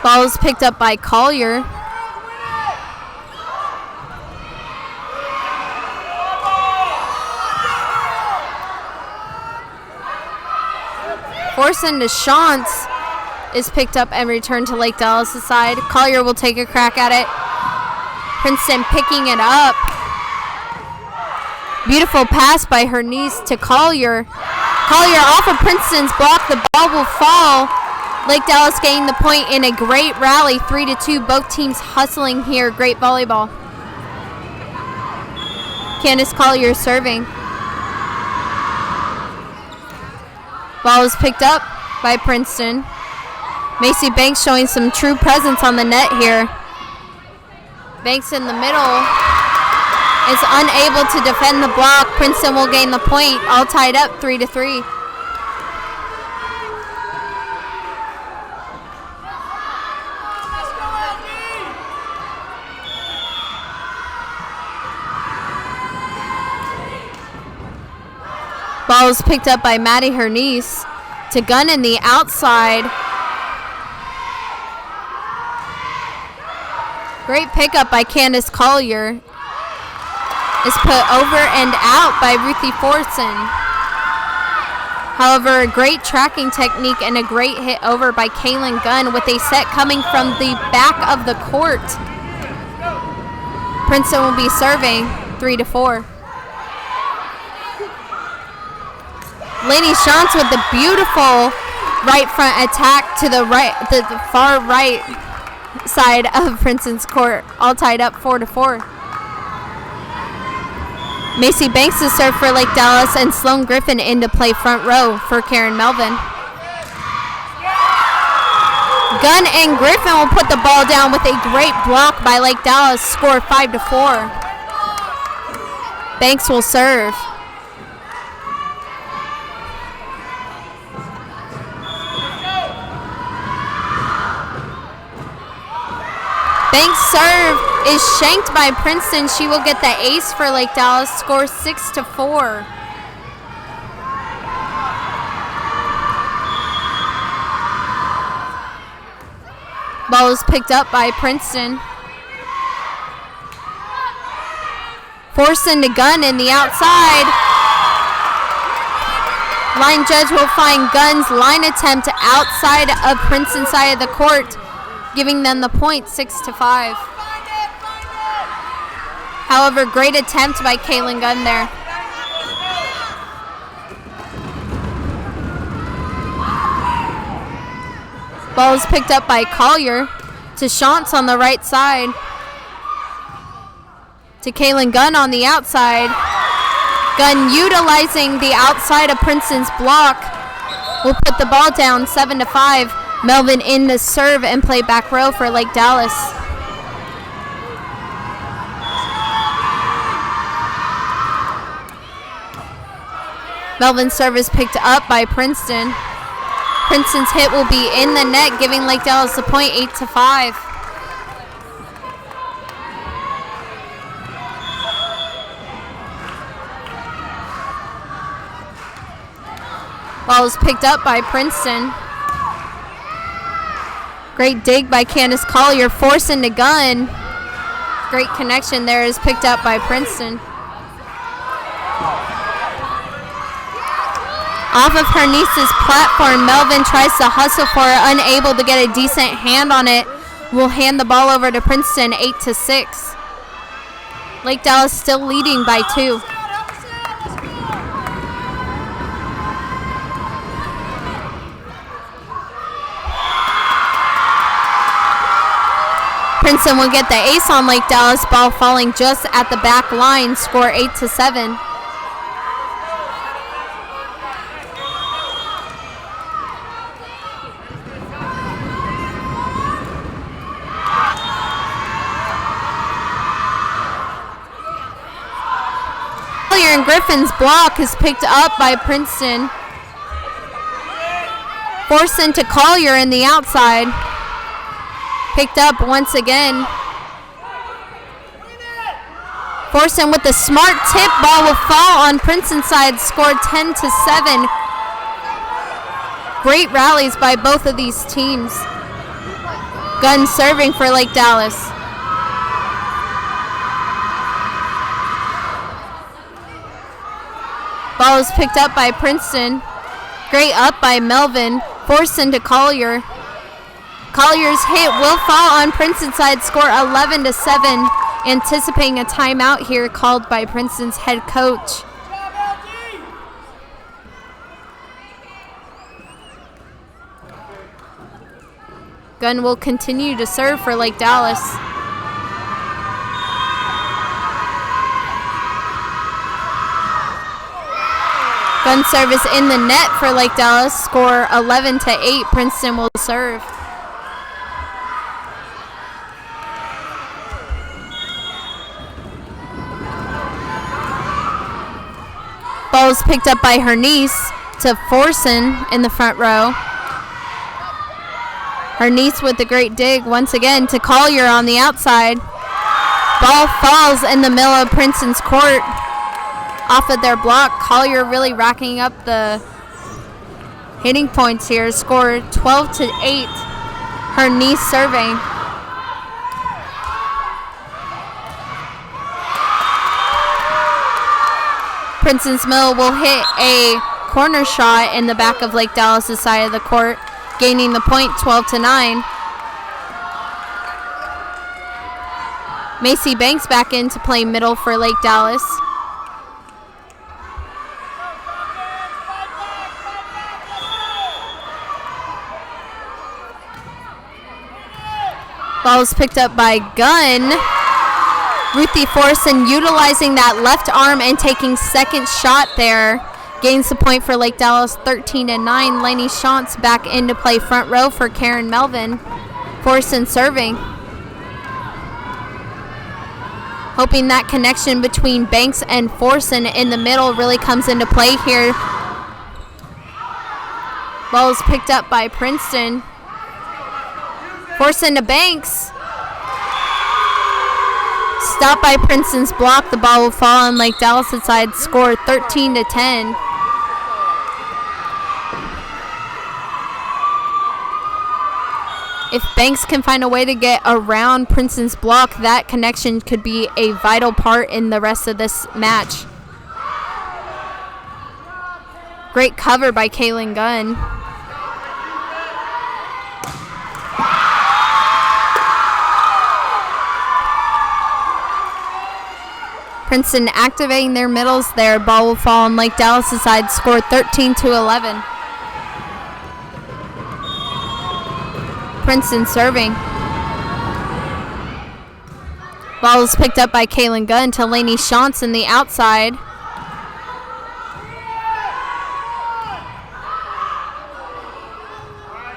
Ball is picked up by Collier. Force into Shantz is picked up and returned to Lake Dallas' side. Collier will take a crack at it. Princeton picking it up. Beautiful pass by Hernice to Collier. Collier off of Princeton's block. The ball will fall. Lake Dallas getting the point in a great rally, 3-2. Both teams hustling here. Great volleyball. Candace Collier serving. Ball is picked up by Princeton. Macy Banks showing some true presence on the net here. Banks in the middle is unable to defend the block. Princeton will gain the point. All tied up, 3-3. Ball is picked up by Maddie Hernice to gun in the outside. Great pickup by Candace Collier. Is put over and out by Ruthie Forson. However, a great tracking technique and a great hit over by Kaylin Gunn with a set coming from the back of the court. Princeton will be serving 3-4. Lainey Shantz with the beautiful right front attack to the far right side of Princeton's court. All tied up 4-4. Macy Banks to serve for Lake Dallas and Sloan Griffin into play front row for Karen Melvin. Gunn and Griffin will put the ball down with a great block by Lake Dallas. Score 5-4. Banks will serve. Banks serve is shanked by Princeton. She will get the ace for Lake Dallas. Score 6-4. Ball is picked up by Princeton. Forced into Gunn in the outside. Line judge will find Gunn's line attempt outside of Princeton's side of the court, giving them the point 6-5. However, great attempt by Kaylin Gunn there. Ball is picked up by Collier to Shantz on the right side. To Kaylin Gunn on the outside. Gunn utilizing the outside of Princeton's block will put the ball down 7-5. Melvin in to serve and play back row for Lake Dallas. Melvin's serve is picked up by Princeton. Princeton's hit will be in the net, giving Lake Dallas the point 8-5. Ball is picked up by Princeton. Great dig by Candace Collier, forcing the gun. Great connection there is picked up by Princeton. Off of her niece's platform, Melvin tries to hustle for it, unable to get a decent hand on it. Will hand the ball over to Princeton, 8-6. Lake Dallas still leading by 2. Princeton will get the ace on Lake Dallas, ball falling just at the back line, score 8-7. And Griffin's block is picked up by Princeton. Forcing to Collier in the outside. Picked up once again. Forcing with the smart tip, ball will fall on Princeton's side, scored 10-7. Great rallies by both of these teams. Gunn serving for Lake Dallas. Ball is picked up by Princeton. Great up by Melvin. Forced into Collier. Collier's hit will fall on Princeton's side. Score 11-7. Anticipating a timeout here called by Princeton's head coach. Gunn will continue to serve for Lake Dallas. Gun service in the net for Lake Dallas. Score 11-8. Princeton will serve. Ball is picked up by her niece to Forsen in the front row. Her niece with the great dig once again to Collier on the outside. Ball falls in the middle of Princeton's court. Off of their block, Collier really racking up the hitting points here. Score 12-8. Her niece serving. Princeton's Mill will hit a corner shot in the back of Lake Dallas' side of the court, gaining the point 12-9. Macy Banks back in to play middle for Lake Dallas. Ball is picked up by Gunn. Ruthie Forsen utilizing that left arm and taking second shot there. Gains the point for Lake Dallas, 13-9. Lainey Shantz back into play front row for Karen Melvin. Forsen serving. Hoping that connection between Banks and Forsen in the middle really comes into play here. Ball is picked up by Princeton. Forcing to Banks. Stopped by Princeton's block. The ball will fall on Lake Dallas' side. Score 13-10. If Banks can find a way to get around Princeton's block, that connection could be a vital part in the rest of this match. Great cover by Kaylin Gunn. Princeton activating their middles there. Ball will fall on Lake Dallas' side. Score 13-11. Princeton serving. Ball is picked up by Kaylin Gunn to Lainey Shantz in the outside.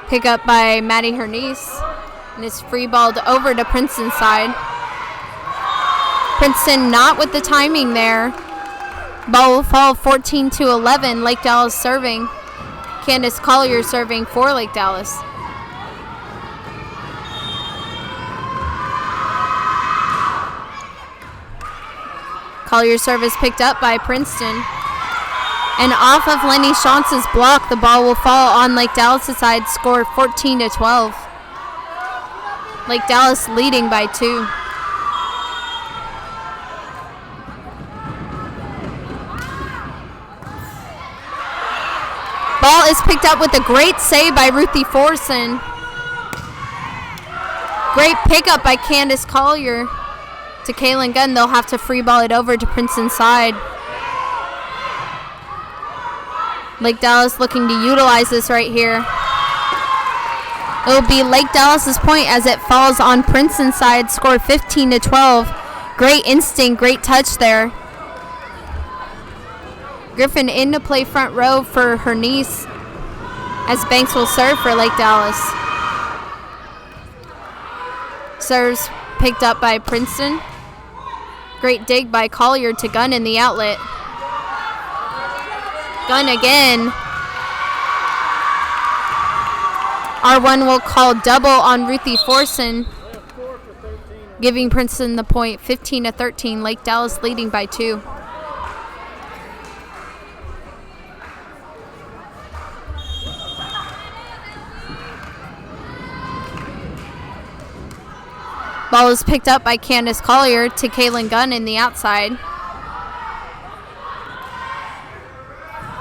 Pick up by Maddie Hernice. And it's free balled over to Princeton's side. Princeton not with the timing there. Ball will fall 14-11. Lake Dallas serving. Candace Collier serving for Lake Dallas. Collier service picked up by Princeton. And off of Lenny Shantz's block, the ball will fall on Lake Dallas' side, score 14-12. Lake Dallas leading by 2. Ball is picked up with a great save by Ruthie Forson. Great pickup by Candace Collier to Kaylin Gunn. They'll have to free ball it over to Princeton's side. Lake Dallas looking to utilize this right here. It'll be Lake Dallas's point as it falls on Princeton's side, score 15-12. Great instinct, great touch there. Griffin in to play front row for her niece as Banks will serve for Lake Dallas. Serves picked up by Princeton. Great dig by Collier to Gunn in the outlet. Gunn again. R1 will call double on Ruthie Forson, giving Princeton the point, 15-13. Lake Dallas leading by 2. Ball is picked up by Candace Collier to Kaylin Gunn in the outside.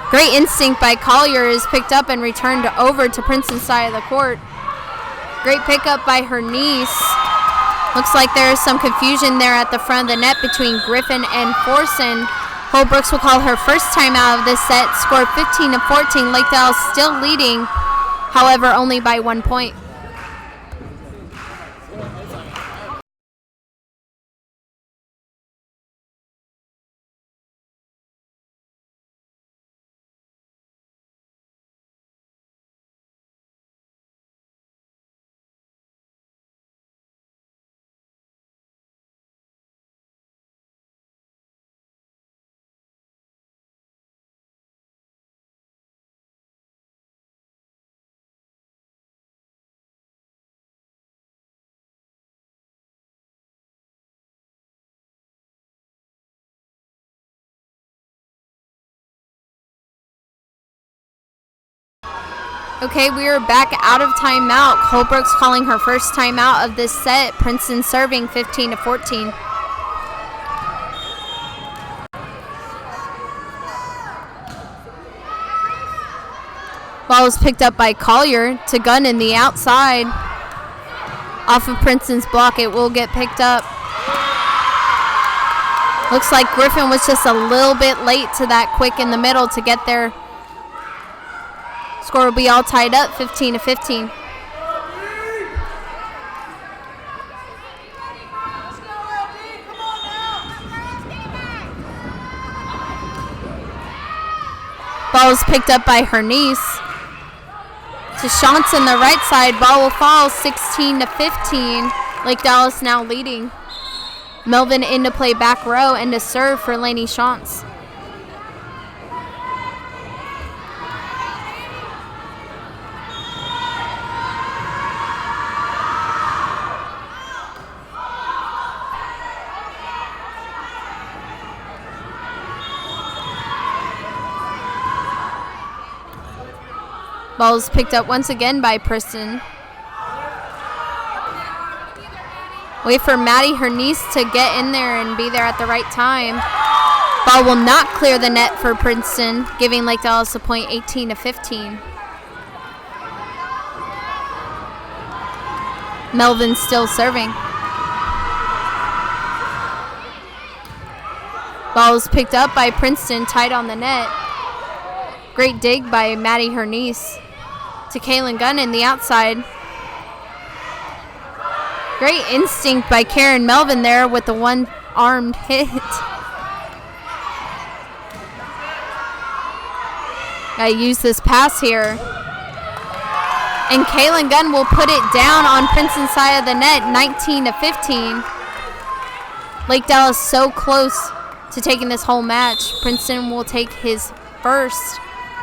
Great instinct by Collier is picked up and returned over to Princeton's side of the court. Great pickup by her niece. Looks like there is some confusion there at the front of the net between Griffin and Forson. Holbrooks will call her first timeout of this set. Score 15-14. Lake Dallas still leading, however, only by 1 point. Okay, we are back out of timeout. Holbrook's calling her first timeout of this set. Princeton serving 15-14. Ball is picked up by Collier to Gunn in the outside. Off of Princeton's block, it will get picked up. Looks like Griffin was just a little bit late to that quick in the middle to get there. Score will be all tied up, 15-15. Ball is picked up by her niece. To Shantz on the right side, ball will fall 16-15. Lake Dallas now leading. Melvin in to play back row and to serve for Lainey Shantz. Ball is picked up once again by Preston. Wait for Maddie, her niece, to get in there and be there at the right time. Ball will not clear the net for Princeton, giving Lake Dallas a point, 18-15. Melvin still serving. Ball is picked up by Princeton, tight on the net. Great dig by Maddie, her niece, to Kaylin Gunn in the outside. Great instinct by Karen Melvin there with the one-armed hit. Gotta use this pass here. And Kaylin Gunn will put it down on Princeton's side of the net, 19-15. Lake Dallas so close to taking this whole match. Princeton will take his first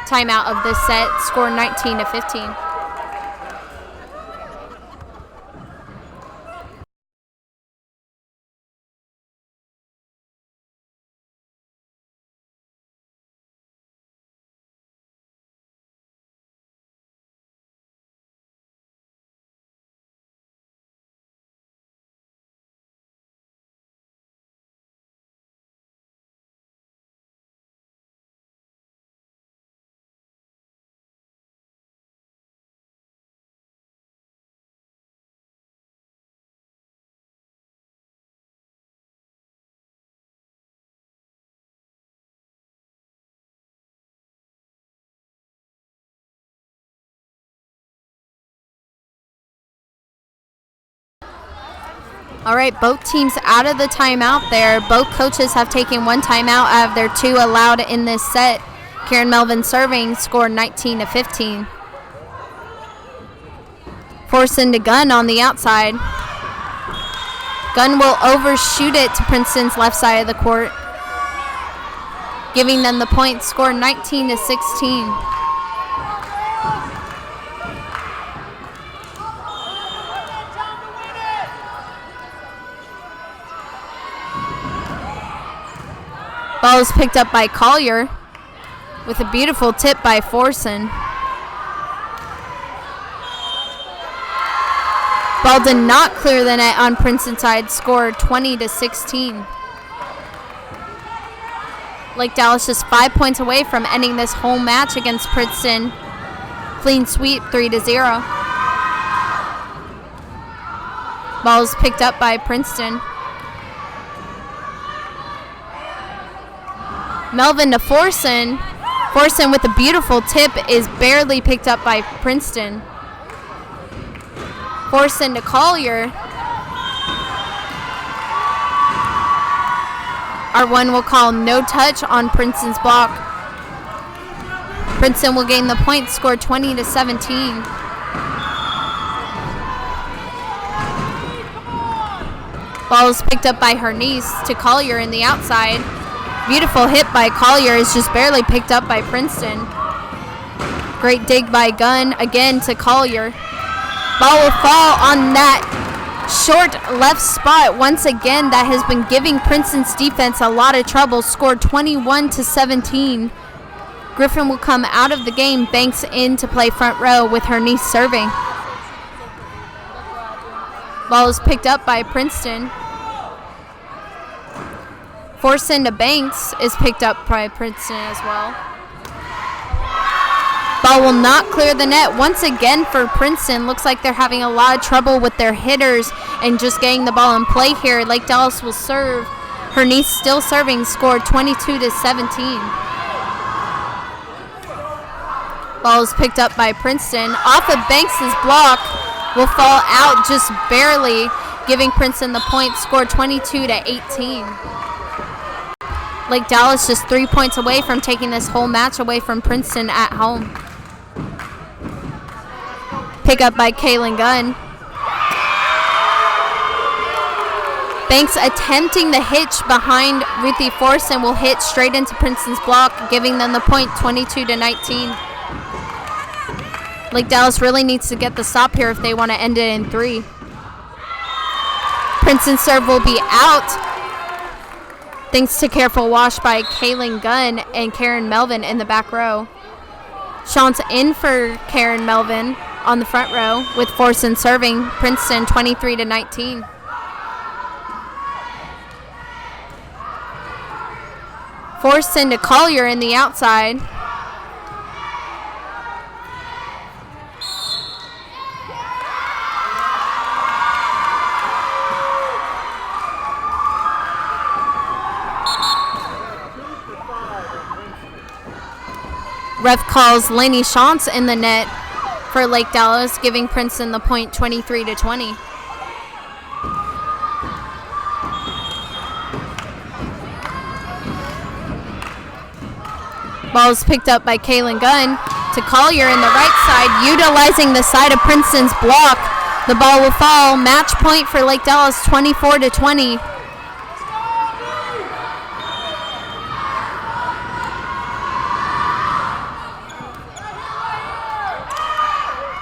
timeout of this set, score 19-15. All right, both teams out of the timeout there. Both coaches have taken one timeout out of their 2 allowed in this set. Karen Melvin serving, score 19-15. Force into Gunn on the outside. Gunn will overshoot it to Princeton's left side of the court, giving them the point, score 19-16. Ball is picked up by Collier with a beautiful tip by Forson. Ball did not clear the net on Princeton side, score 20-16. Lake Dallas just 5 points away from ending this whole match against Princeton. Clean sweep, 3-0. Ball is picked up by Princeton. Melvin to Forson. Forson with a beautiful tip is barely picked up by Princeton. Forson to Collier. R1 will call no touch on Princeton's block. Princeton will gain the point, score 20-17. Ball is picked up by Hernice to Collier in the outside. Beautiful hit by Collier is just barely picked up by Princeton. Great dig by Gunn again to Collier. Ball will fall on that short left spot once again that has been giving Princeton's defense a lot of trouble. Scored 21-17. Griffin will come out of the game. Banks in to play front row with Hernice serving. Ball is picked up by Princeton. Forson to Banks is picked up by Princeton as well. Ball will not clear the net once again for Princeton. Looks like they're having a lot of trouble with their hitters and just getting the ball in play here. Lake Dallas will serve. Hernice still serving, scored 22-17. Ball is picked up by Princeton. Off of Banks' block, will fall out just barely, giving Princeton the point, scored 22-18. Lake Dallas just 3 points away from taking this whole match away from Princeton at home. Pick up by Kaylin Gunn. Banks attempting the hitch behind Ruthie Forson will hit straight into Princeton's block, giving them the point, 22-19. Lake Dallas really needs to get the stop here if they want to end it in 3. Princeton's serve will be out, thanks to careful wash by Kaylin Gunn and Karen Melvin in the back row. Sean's in for Karen Melvin on the front row with Forson serving. Princeton 23-19. Forson to Collier in the outside. Ref calls Lainey Shantz in the net for Lake Dallas, giving Princeton the point, 23-20. Ball is picked up by Kaylin Gunn to Collier in the right side, utilizing the side of Princeton's block. The ball will fall. Match point for Lake Dallas, 24-20.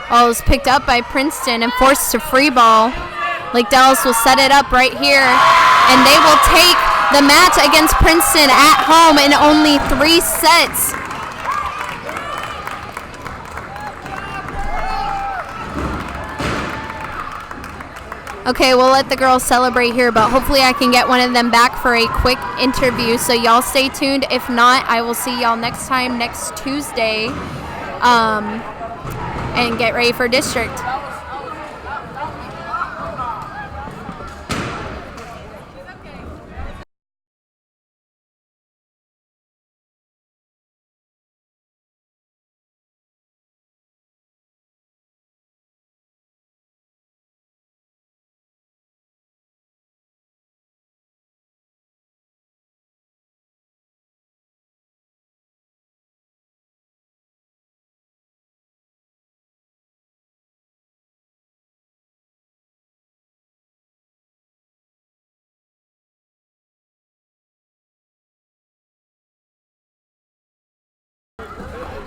Ball is picked up by Princeton and forced to free ball. Lake Dallas will set it up right here, and they will take the match against Princeton at home in only 3 sets. Okay, we'll let the girls celebrate here, but hopefully I can get one of them back for a quick interview, so y'all stay tuned. If not, I will see y'all next time, next Tuesday. And get ready for district.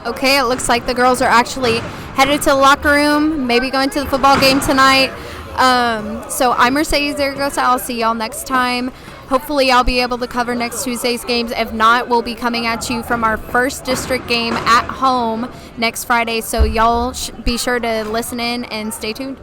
Okay, it looks like the girls are actually headed to the locker room, maybe going to the football game tonight. So I'm Mercedes Zaragoza. I'll see y'all next time. Hopefully I'll be able to cover next Tuesday's games. If not, we'll be coming at you from our first district game at home next Friday. So y'all be sure to listen in and stay tuned.